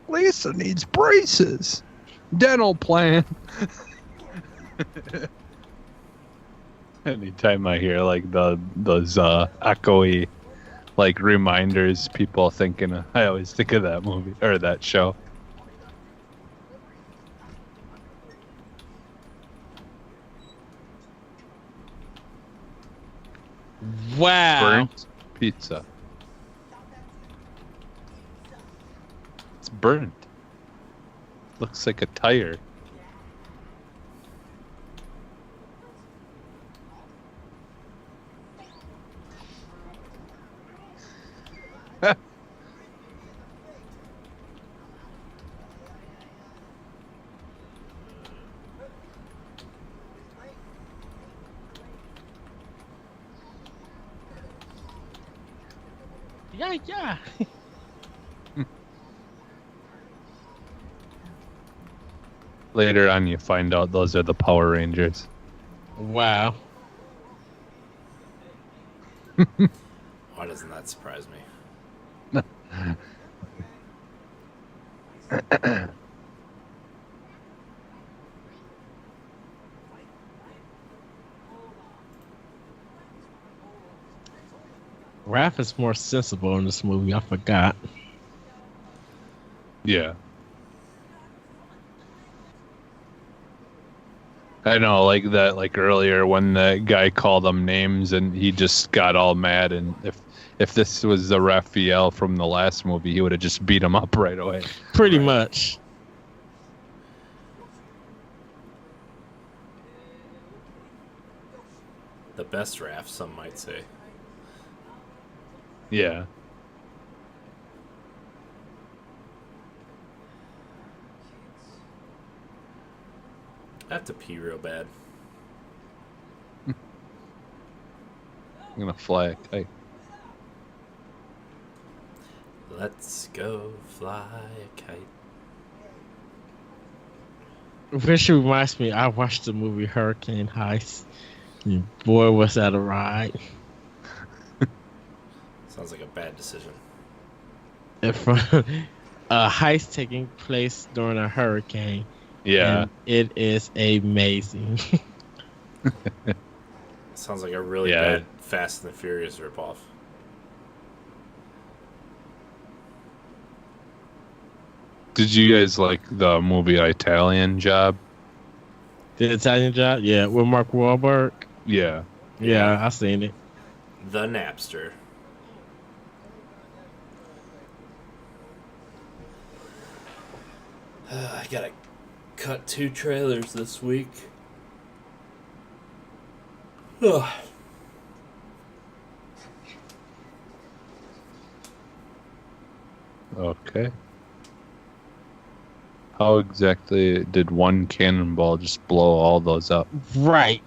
Lisa needs braces. Dental plan. Anytime I hear like those echoey like reminders, people thinking, I always think of that movie or that show. Wow. Burnt pizza. It's burnt. Looks like a tire. Yeah. Later on, you find out those are the Power Rangers. Wow. Why doesn't that surprise me? Raph is more sensible in this movie. I forgot. Yeah. I know, like that, like earlier when the guy called him names and he just got all mad. And if this was the Raphael from the last movie, he would have just beat him up right away. Pretty Right. much. The best Raph, some might say. Yeah. I have to pee real bad. I'm gonna fly a kite. Let's go fly a kite. Which reminds me, I watched the movie Hurricane Heist. And boy, was that a ride. Sounds like a bad decision. If a heist taking place during a hurricane. Yeah. And it is amazing. Sounds like a really Yeah. bad Fast and the Furious ripoff. Did you guys like the movie Italian Job? The Italian Job? Yeah, with Mark Wahlberg. Yeah. Yeah, I seen it. The Napster. I gotta cut 2 trailers this week. Ugh. Okay. How exactly did one cannonball just blow all those up? Right.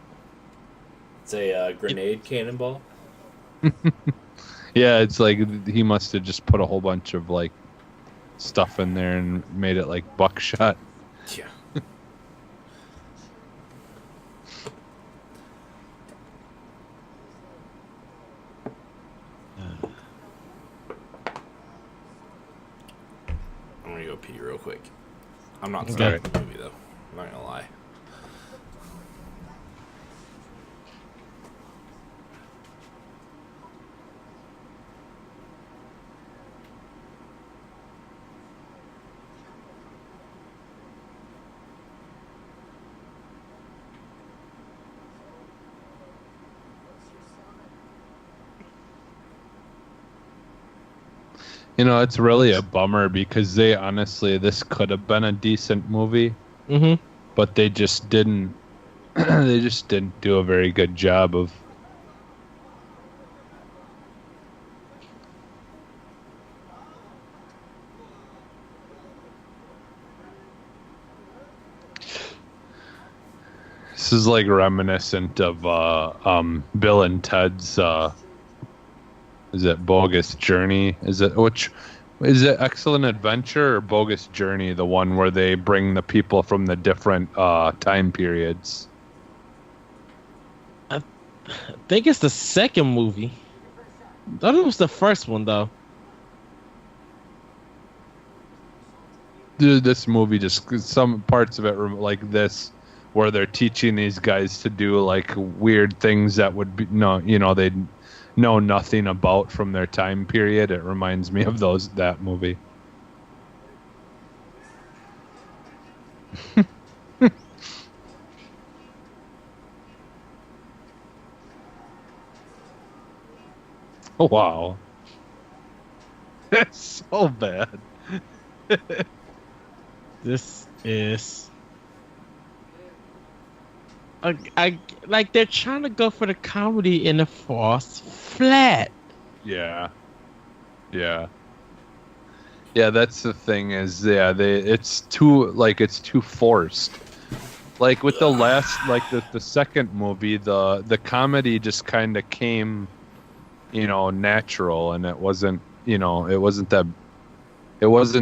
It's a grenade cannonball. Yeah, it's like he must have just put a whole bunch of like stuff in there and made it like buckshot. Yeah. I'm gonna go pee real quick. I'm not starting Okay. the movie though. I'm not gonna lie. You know, it's really a bummer because they honestly, this could have been a decent movie, Mm-hmm. but they just didn't. They just didn't do a very good job of. This is like reminiscent of Bill and Ted's. Is it Bogus Journey? Is it which? Is it Excellent Adventure or Bogus Journey? The one where they bring the people from the different time periods. I think it's the second movie. I thought it was the first one though. Dude, this movie just some parts of it like this, where they're teaching these guys to do like weird things that would be they know nothing about from their time period. It reminds me of that movie. Oh, wow. That's so bad. This is. I like they're trying to go for the comedy and it falls flat. Yeah. Yeah. Yeah, that's the thing is, yeah, it's too forced. Like with the last, like the second movie, the comedy just kind of came, natural, and it wasn't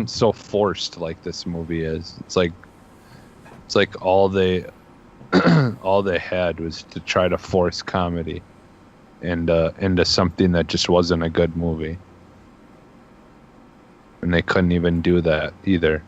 so forced like this movie is. It's like all they all they had was to try to force comedy into something that just wasn't a good movie. And they couldn't even do that either.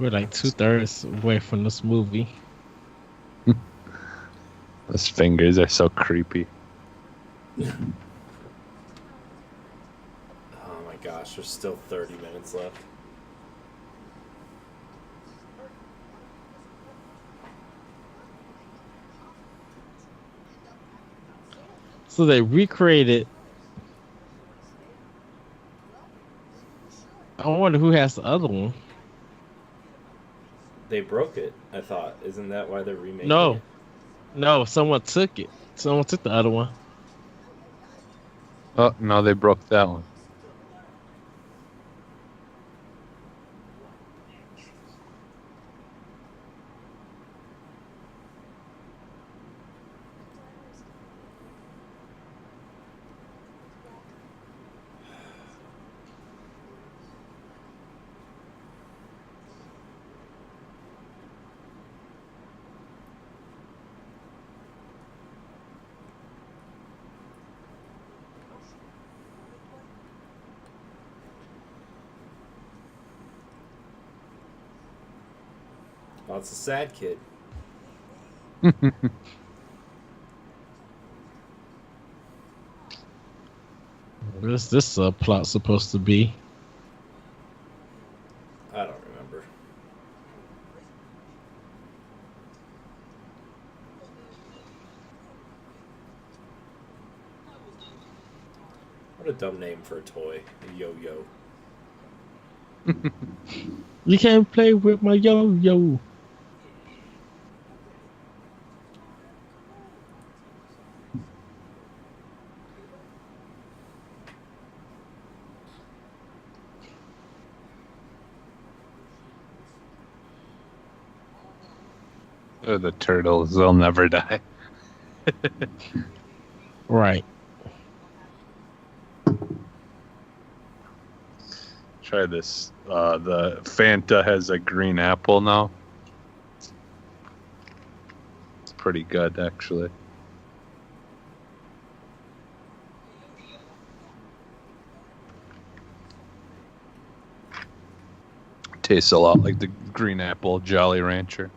We're like 2/3 away from this movie. Those fingers are so creepy. Oh my gosh, there's still 30 minutes left. So they recreated. I wonder who has the other one. They broke it, I thought. Isn't that why they're remaking No, it? no, someone took it. Someone took the other one. Oh, no, they broke that one. Oh, it's a sad kid. What is this plot supposed to be? I don't remember. What a dumb name for a toy. A yo-yo. You can't play with my yo-yo. Oh, the turtles, they'll never die. Right. Try this. The Fanta has a green apple now. It's pretty good, actually. Tastes a lot like the green apple Jolly Rancher.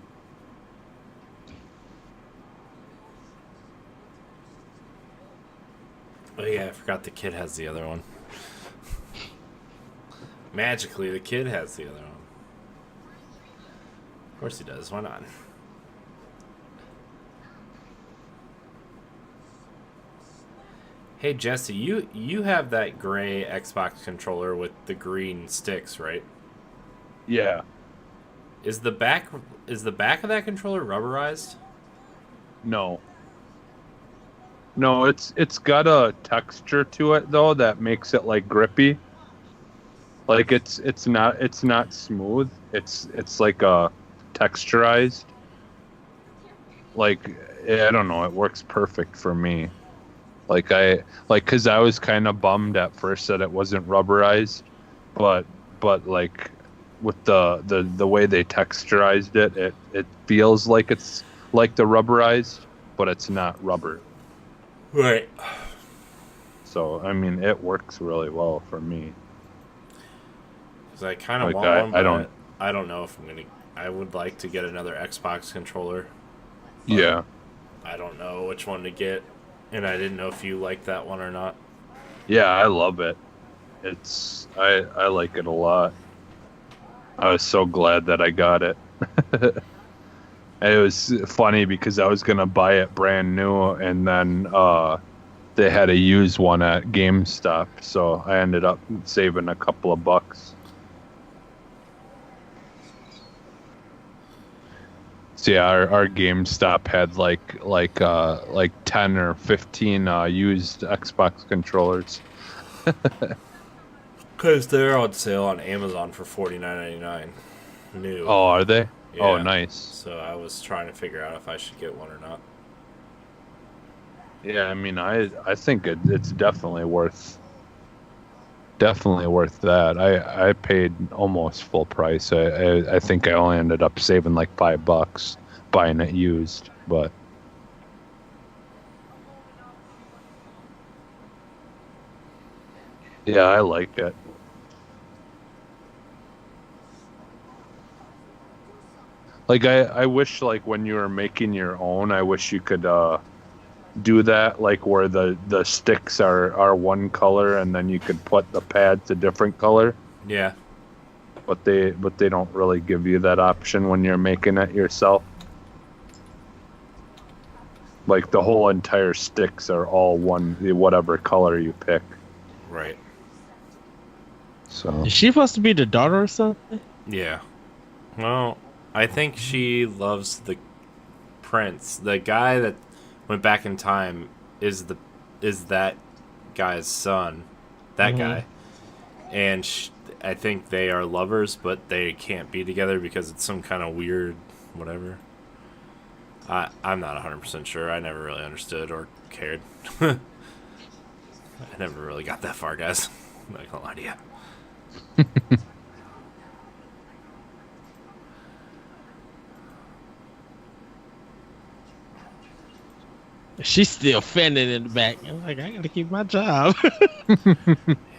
Oh yeah, I forgot the kid has the other one. Magically, the kid has the other one. Of course he does. Why not? Hey Jesse, you have that gray Xbox controller with the green sticks, right? Yeah. Is the back of that controller rubberized? No. No, it's got a texture to it though that makes it like grippy. Like it's not smooth. It's like a texturized. Like I don't know, it works perfect for me. Cuz I was kind of bummed at first that it wasn't rubberized, but like with the way they texturized it feels like it's like the rubberized, but it's not rubber. Right. So, I mean, it works really well for me. Because I kind of Like, want one, but I I don't know if I'm gonna. I would like to get another Xbox controller. Yeah. I don't know which one to get, and I didn't know if you liked that one or not. Yeah, I love it. I like it a lot. I was so glad that I got it. It was funny because I was gonna buy it brand new, and then they had a used one at GameStop, so I ended up saving a couple of bucks. So yeah, our GameStop had like 10 or 15 used Xbox controllers. Because they're on sale on Amazon for $49.99. New. Oh, are they? Yeah. Oh, nice. So I was trying to figure out if I should get one or not. Yeah, I mean, I think it's definitely worth that. I paid almost full price. I think I only ended up saving like $5 buying it used, but yeah, I like it. Like I wish like when you were making your own, I wish you could do that like where the sticks are one color and then you could put the pads a different color. Yeah. But they don't really give you that option when you're making it yourself. Like the whole entire sticks are all one, whatever color you pick. Right. So Is she supposed to be the daughter or something? Yeah. Well, I think she loves the prince. The guy that went back in time is that guy's son. That guy. And I think they are lovers, but they can't be together because it's some kind of weird whatever. I'm not 100% sure. I never really understood or cared. I never really got that far, guys. I'm not gonna lie to you. She's still fanning in the back. I'm like, I gotta keep my job.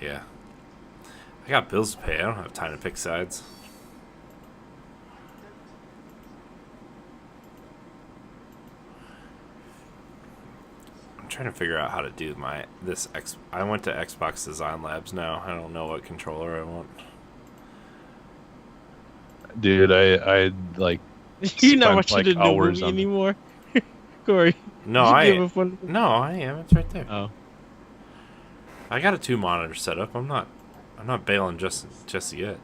Yeah. I got bills to pay. I don't have time to pick sides. I'm trying to figure out how to do I went to Xbox Design Labs now. I don't know what controller I want. dude, I like You not spent, watching like, the new hours movie on- anymore, Corey? No, I am. It's right there. Oh, I got a 2-monitor setup. I'm not bailing just yet.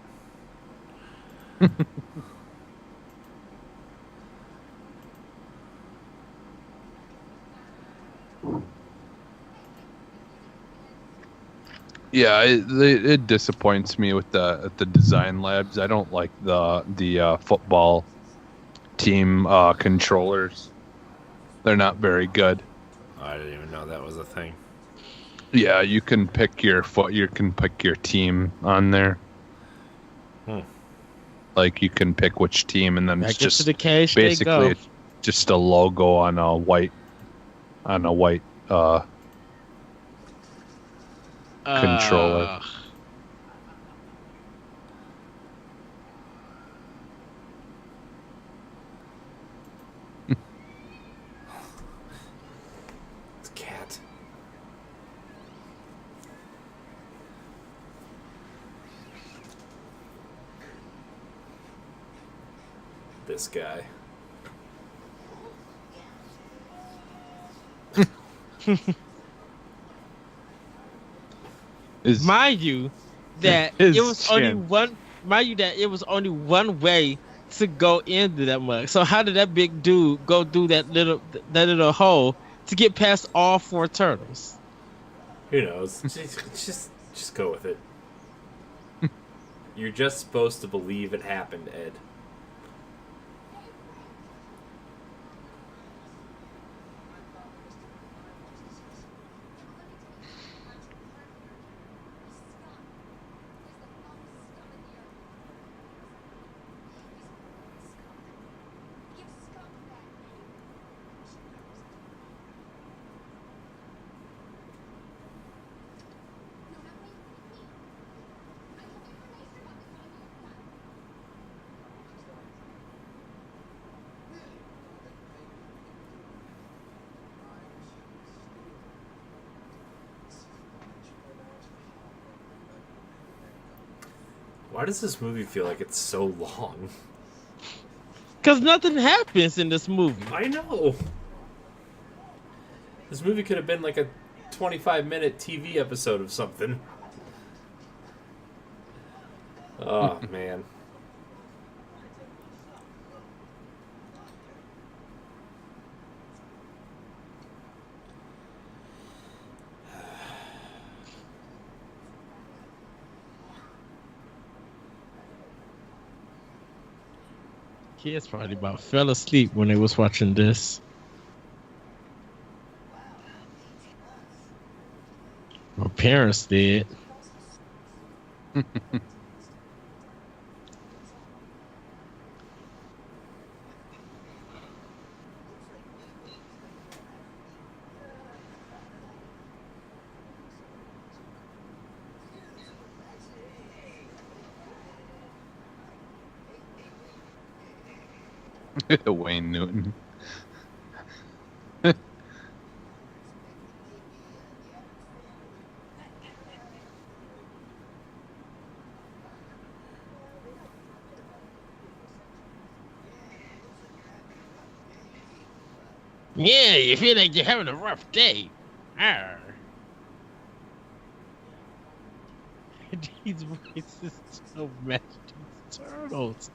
Yeah, it disappoints me with the design labs. I don't like the football team controllers. They're not very good. I didn't even know that was a thing. Yeah, you can pick your team on there. Like you can pick which team, and then back it's into just the cage. They basically go. just a logo on a white controller. It's a cat. This guy. Mind you, that His it was only chin. one. Mind you, that it was only one way to go into that mug. So how did that big dude go through that little hole to get past all 4 turtles? Who knows? just go with it. You're just supposed to believe it happened, Ed. Why does this movie feel like it's so long? Because nothing happens in this movie. I know. This movie could have been like a 25-minute TV episode of something. Oh, man. Kids probably about fell asleep when they was watching this. My parents did. Wayne Newton. Yeah, you feel like you're having a rough day. Arr. These voices so match these turtles.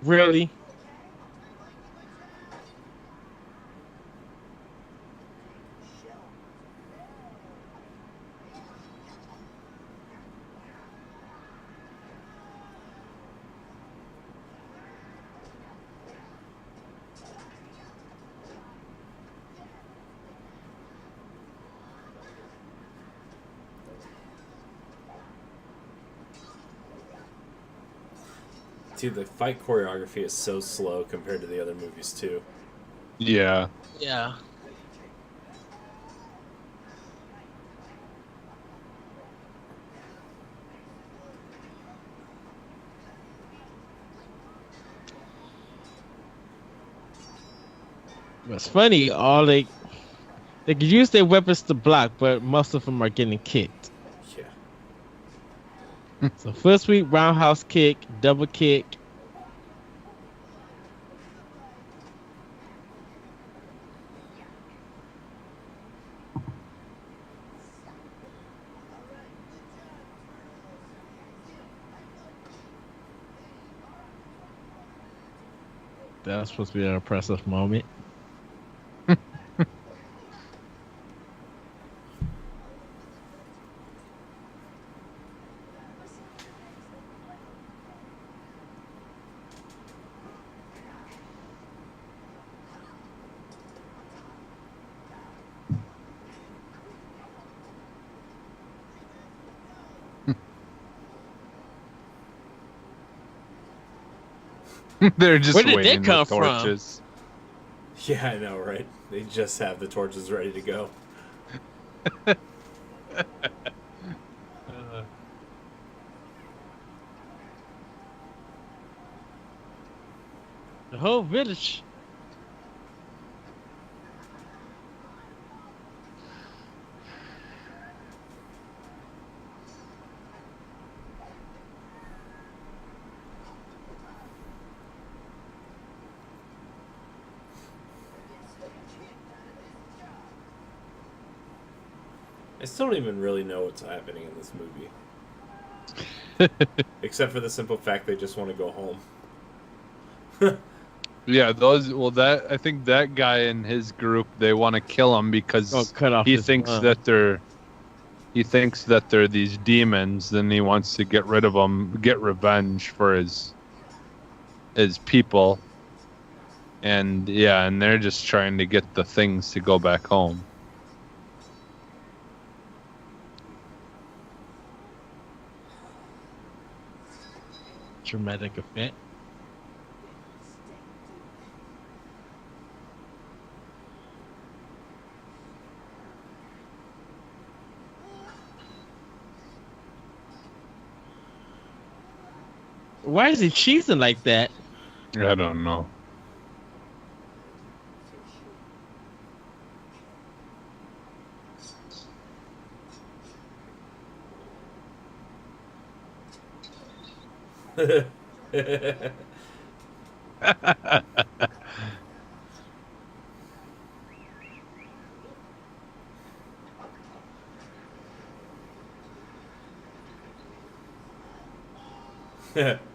Really? Dude, the fight choreography is so slow compared to the other movies too. Yeah. Yeah. It's funny, all they can use their weapons to block, but most of them are getting kicked. Yeah. So first week, roundhouse kick, double kick. That was supposed to be an impressive moment. They're just Where did they waiting come with from? torches. Yeah, I know, right? They just have the torches ready to go. The whole village. I still don't even really know what's happening in this movie. Except for the simple fact they just want to go home. Yeah, those. Well, that I think that guy and his group, they want to kill him because Cut off he his thinks arm. that they're these demons. Then he wants to get rid of them, get revenge for his people. And yeah, and they're just trying to get the things to go back home. Dramatic effect. Why is he cheesing like that? I don't know.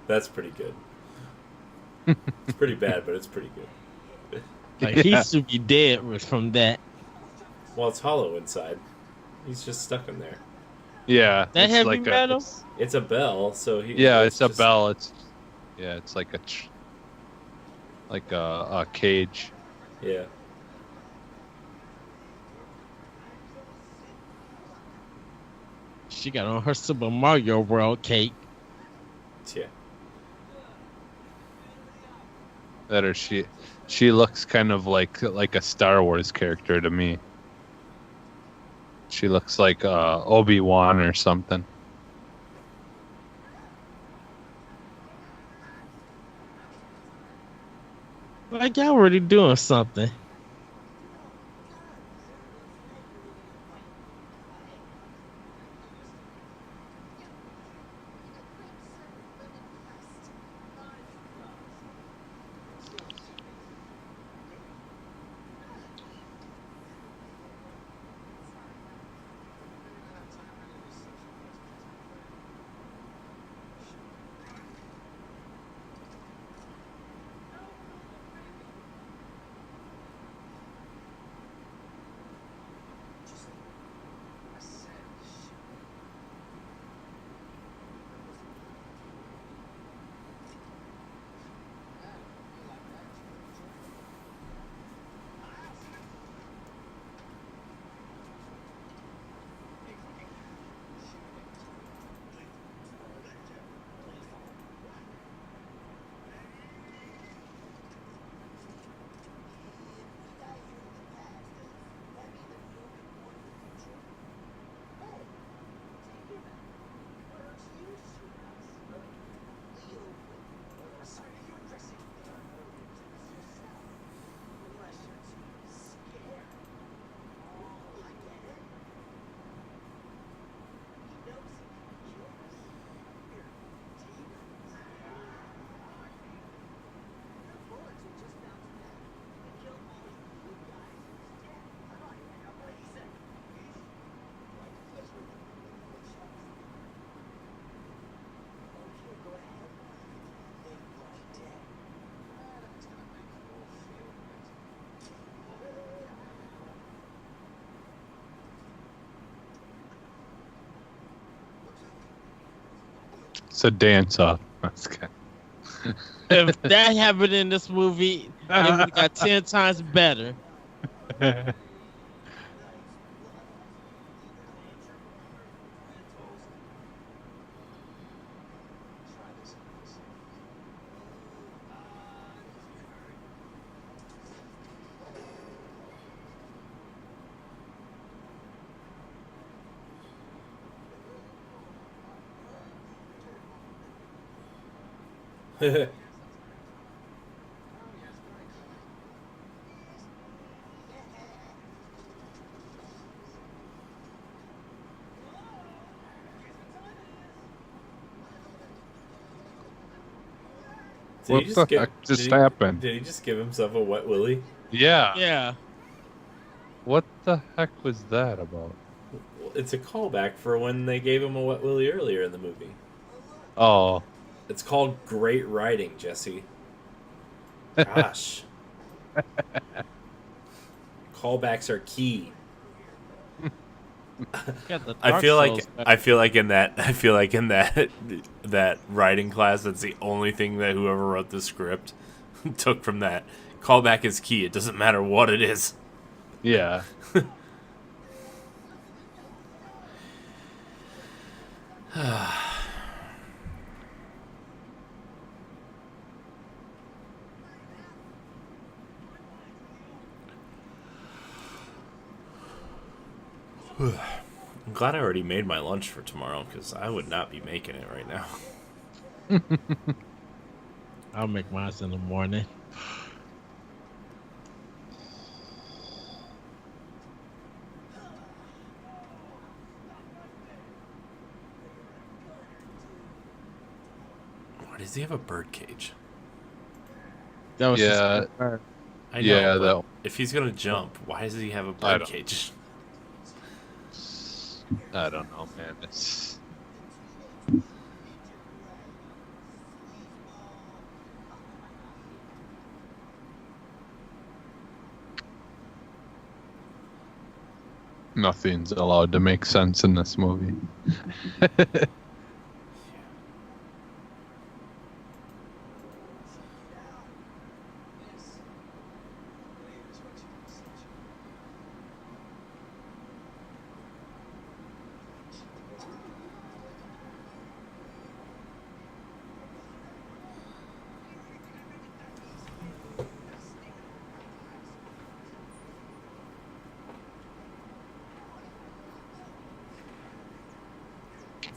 That's pretty good. It's pretty bad, but it's pretty good. Like he should be dead from that. Well, it's hollow inside. He's just stuck in there. Yeah, That it's heavy like metal? It's a bell, so he. yeah, it's a just- bell. It's like a cage. Yeah. She got on her Super Mario World cake. Yeah. That or she looks kind of like a Star Wars character to me. She looks like Obi-Wan or something. Like y'all already doing something. It's a dance-off. That's good. If that happened in this movie, it would have got 10 times better. What the heck just happened? Did he just give himself a wet willy? Yeah. Yeah. What the heck was that about? It's a callback for when they gave him a wet willy earlier in the movie. Oh. It's called great writing, Jesse. Gosh. Callbacks are key. I feel like in that writing class, that's the only thing that whoever wrote the script took from that. Callback is key. It doesn't matter what it is. Yeah. I'm glad I already made my lunch for tomorrow, because I would not be making it right now. I'll make mine in the morning. Why does he have a bird cage? That was Yeah. I know, Yeah, but that. if he's gonna jump, why does he have a bird cage? I don't know, man. It's nothing's allowed to make sense in this movie.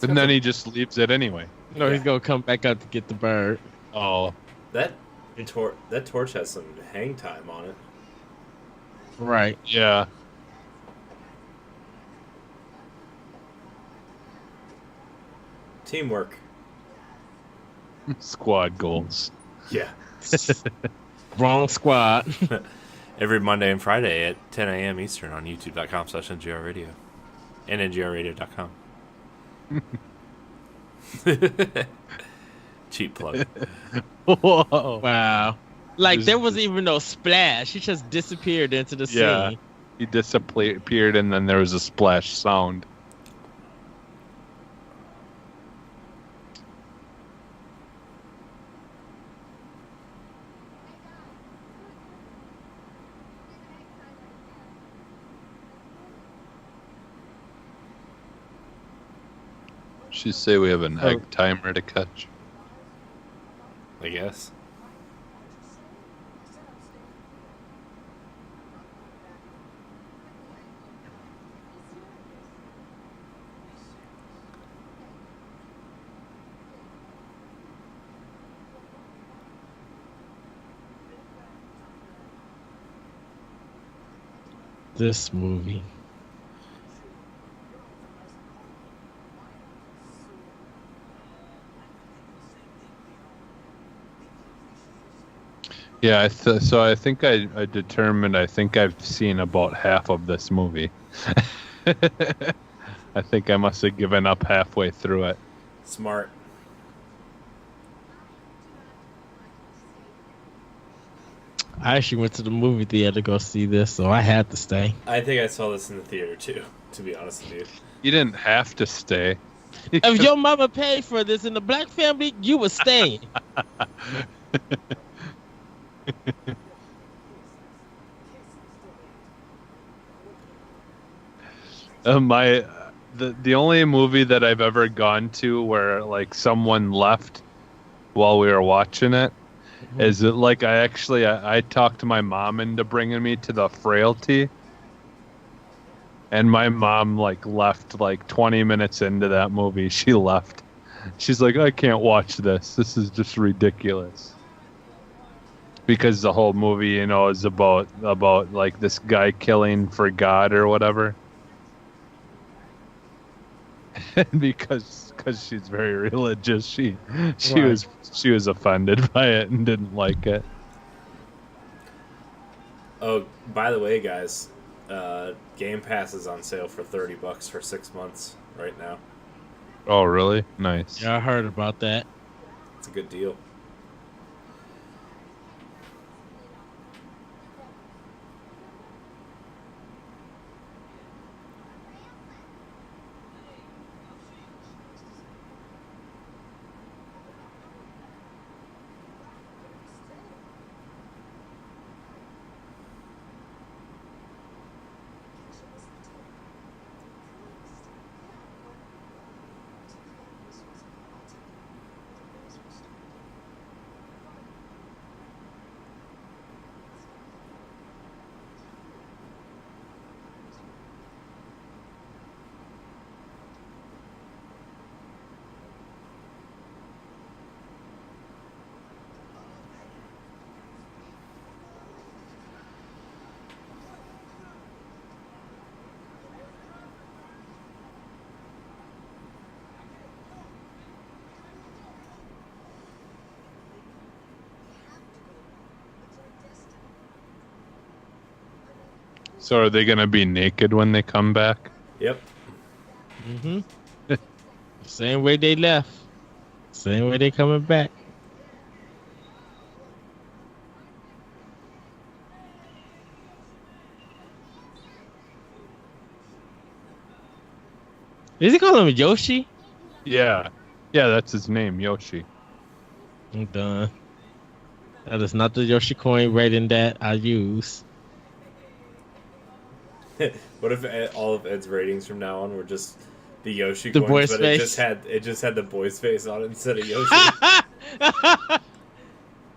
And then he just leaves it anyway. No, he's gonna come back up to get the bird. Oh, That torch has some hang time on it. Right. yeah. Teamwork. Squad goals. Yeah. Wrong squad. Every Monday and Friday at 10 a.m. Eastern on youtube.com/NGRradio and NGRradio.com. Cheap plug. Whoa. Wow. Like there wasn't even no splash. He just disappeared into the Yeah. scene. He disappeared and then there was a splash sound. Should say we have an egg timer to catch. I guess. This movie. Yeah, so I think I determined I think I've seen about half of this movie. I think I must have given up halfway through it. Smart. I actually went to the movie theater to go see this, so I had to stay. I think I saw this in the theater too, to be honest with you. You didn't have to stay. If your mama paid for this in the black family, you would stay. The only movie that I've ever gone to where like someone left while we were watching it is it like I talked my mom into bringing me to the Frailty, and my mom like left like 20 minutes into that movie. She left. She's like, I can't watch this. This is just ridiculous. Because the whole movie, you know, is about like this guy killing for God or whatever. And because she's very religious, she Right. was offended by it and didn't like it. Oh, by the way, guys, Game Pass is on sale for $30 for 6 months right now. Oh, really? Nice. Yeah, I heard about that. It's a good deal. So are they gonna be naked when they come back? Yep. Mm-hmm. Same way they left. Same way they coming back. Is he calling him Yoshi? Yeah. Yeah, that's his name, Yoshi. I'm done. That is not the Yoshi coin rating that I use. What if all of Ed's ratings from now on were just the Yoshi The coins, boy's but face. it just had the boy's face on it instead of Yoshi, That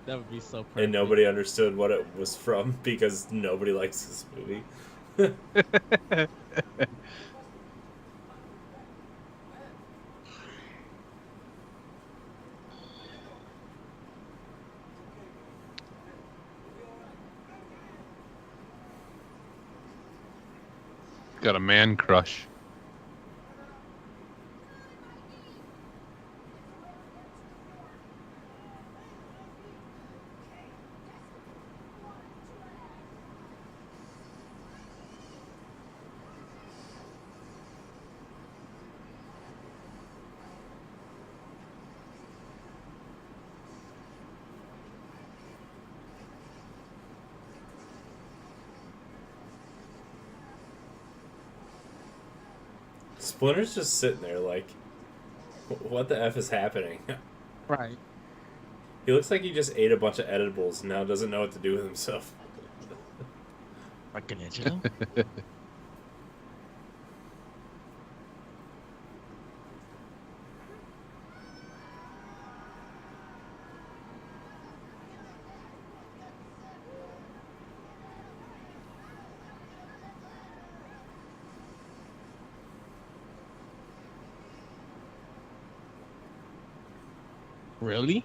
would be so perfect. and nobody understood what it was from because nobody likes this movie. got a man crush. Splinter's just sitting there like, what the F is happening? Right. He looks like he just ate a bunch of edibles and now doesn't know what to do with himself. Michelangelo. Really?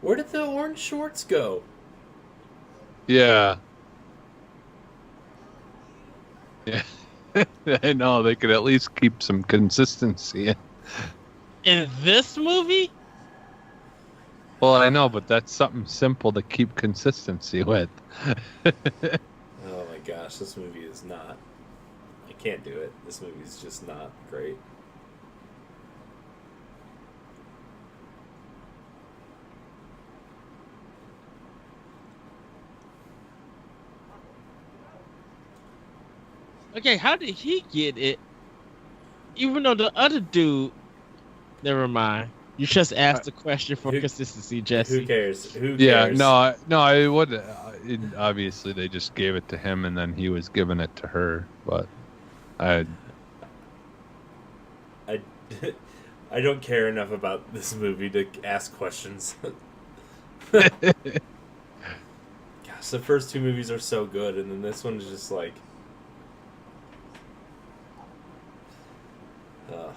Where did the orange shorts go? Yeah. Yeah. I know, they could at least keep some consistency. In this movie? Well, I know, but that's something simple to keep consistency with. Oh my gosh, this movie is not. I can't do it. This movie is just not great. Okay, how did he get it? Even though the other dude. Never mind. You just asked the question for consistency, Jesse. Who cares? Who cares? Yeah, no, I would. Obviously, they just gave it to him, and then he was giving it to her. But I don't care enough about this movie to ask questions. Gosh, the first two movies are so good, and then this one is just like... Huh?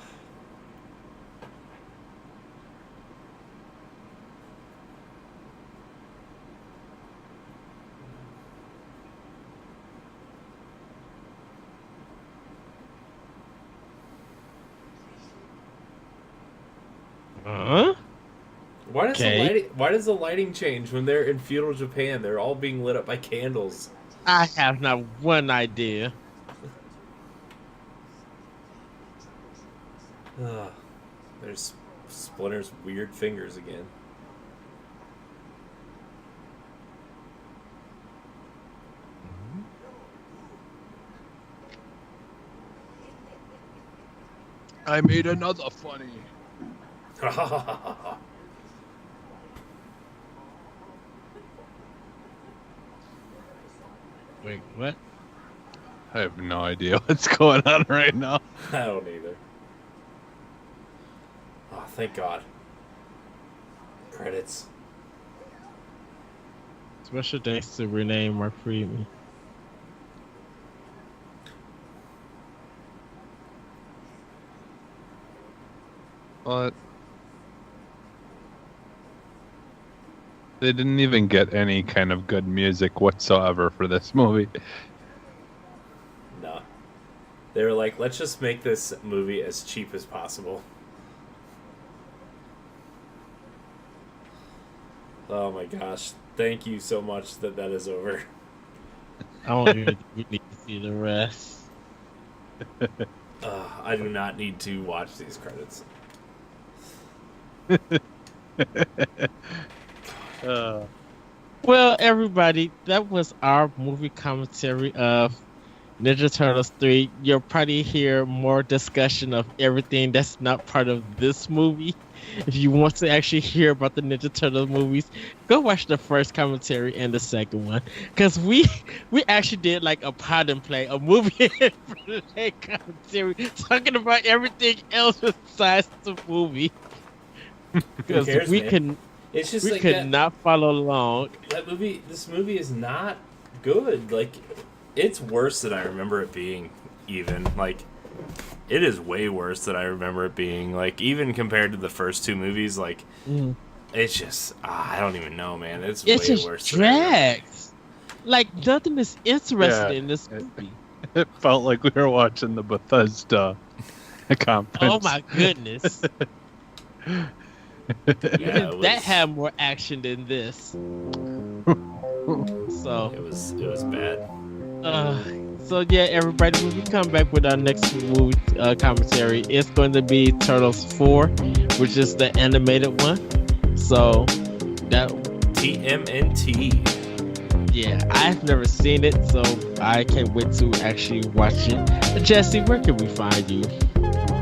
Why does the lighting change when they're in feudal Japan? They're all being lit up by candles. I have not one idea. There's Splinter's weird fingers again. I made another funny. Wait, what? I have no idea what's going on right now. I don't either. Oh, thank God. Credits. Special thanks to Renee Mark Friedman. But they didn't even get any kind of good music whatsoever for this movie. No. They were like, let's just make this movie as cheap as possible. Oh my gosh. Thank you so much that is over. I don't even need to see the rest. I do not need to watch these credits. Well, everybody, that was our movie commentary of Ninja Turtles 3. You'll probably hear more discussion of everything that's not part of this movie. If you want to actually hear about the Ninja Turtles movies, go watch the first commentary and the second one. Because we actually did like a pod and play, a movie commentary, talking about everything else besides the movie. Because we could not follow along. This movie is not good. Like, it's worse than I remember it being, even. Like, it is way worse than I remember it being. Like, even compared to the first two movies, like, It's just I don't even know, man. It's It way just worse. Than ever. drags. Like nothing is interesting in this movie. It felt like we were watching the Bethesda conference. Oh my goodness. Yeah, That had more action than this. So it was bad. So yeah, everybody, when we come back with our next movie commentary, it's going to be Turtles 4, which is the animated one. So that TMNT. Yeah, I've never seen it, so I can't wait to actually watch it. Jesse, where can we find you?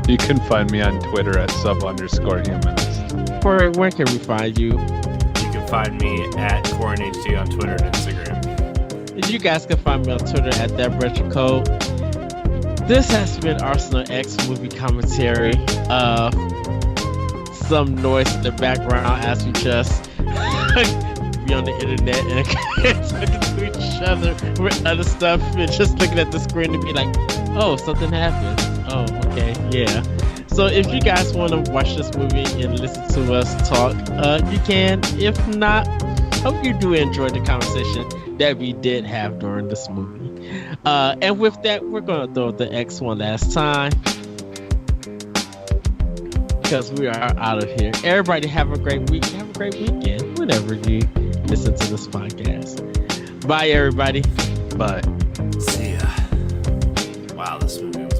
You can find me on Twitter at @sub_humanist. Where can we find you? You can find me at CorinHD on Twitter and Instagram. You guys can find me on Twitter at ThatRetroCode. This has been Arsenal X movie commentary. Some noise in the background as we just be on the internet and talking to each other with other stuff and just looking at the screen to be like, oh, something happened. Oh, okay, yeah. So if you guys want to watch this movie and listen to us talk, you can. If not, hope you do enjoy the conversation that we did have during this movie. And with that, we're going to throw the X one last time because we are out of here. Everybody have a great week. Have a great weekend whenever you listen to this podcast. Bye, everybody. Bye. See ya. Wow, this movie was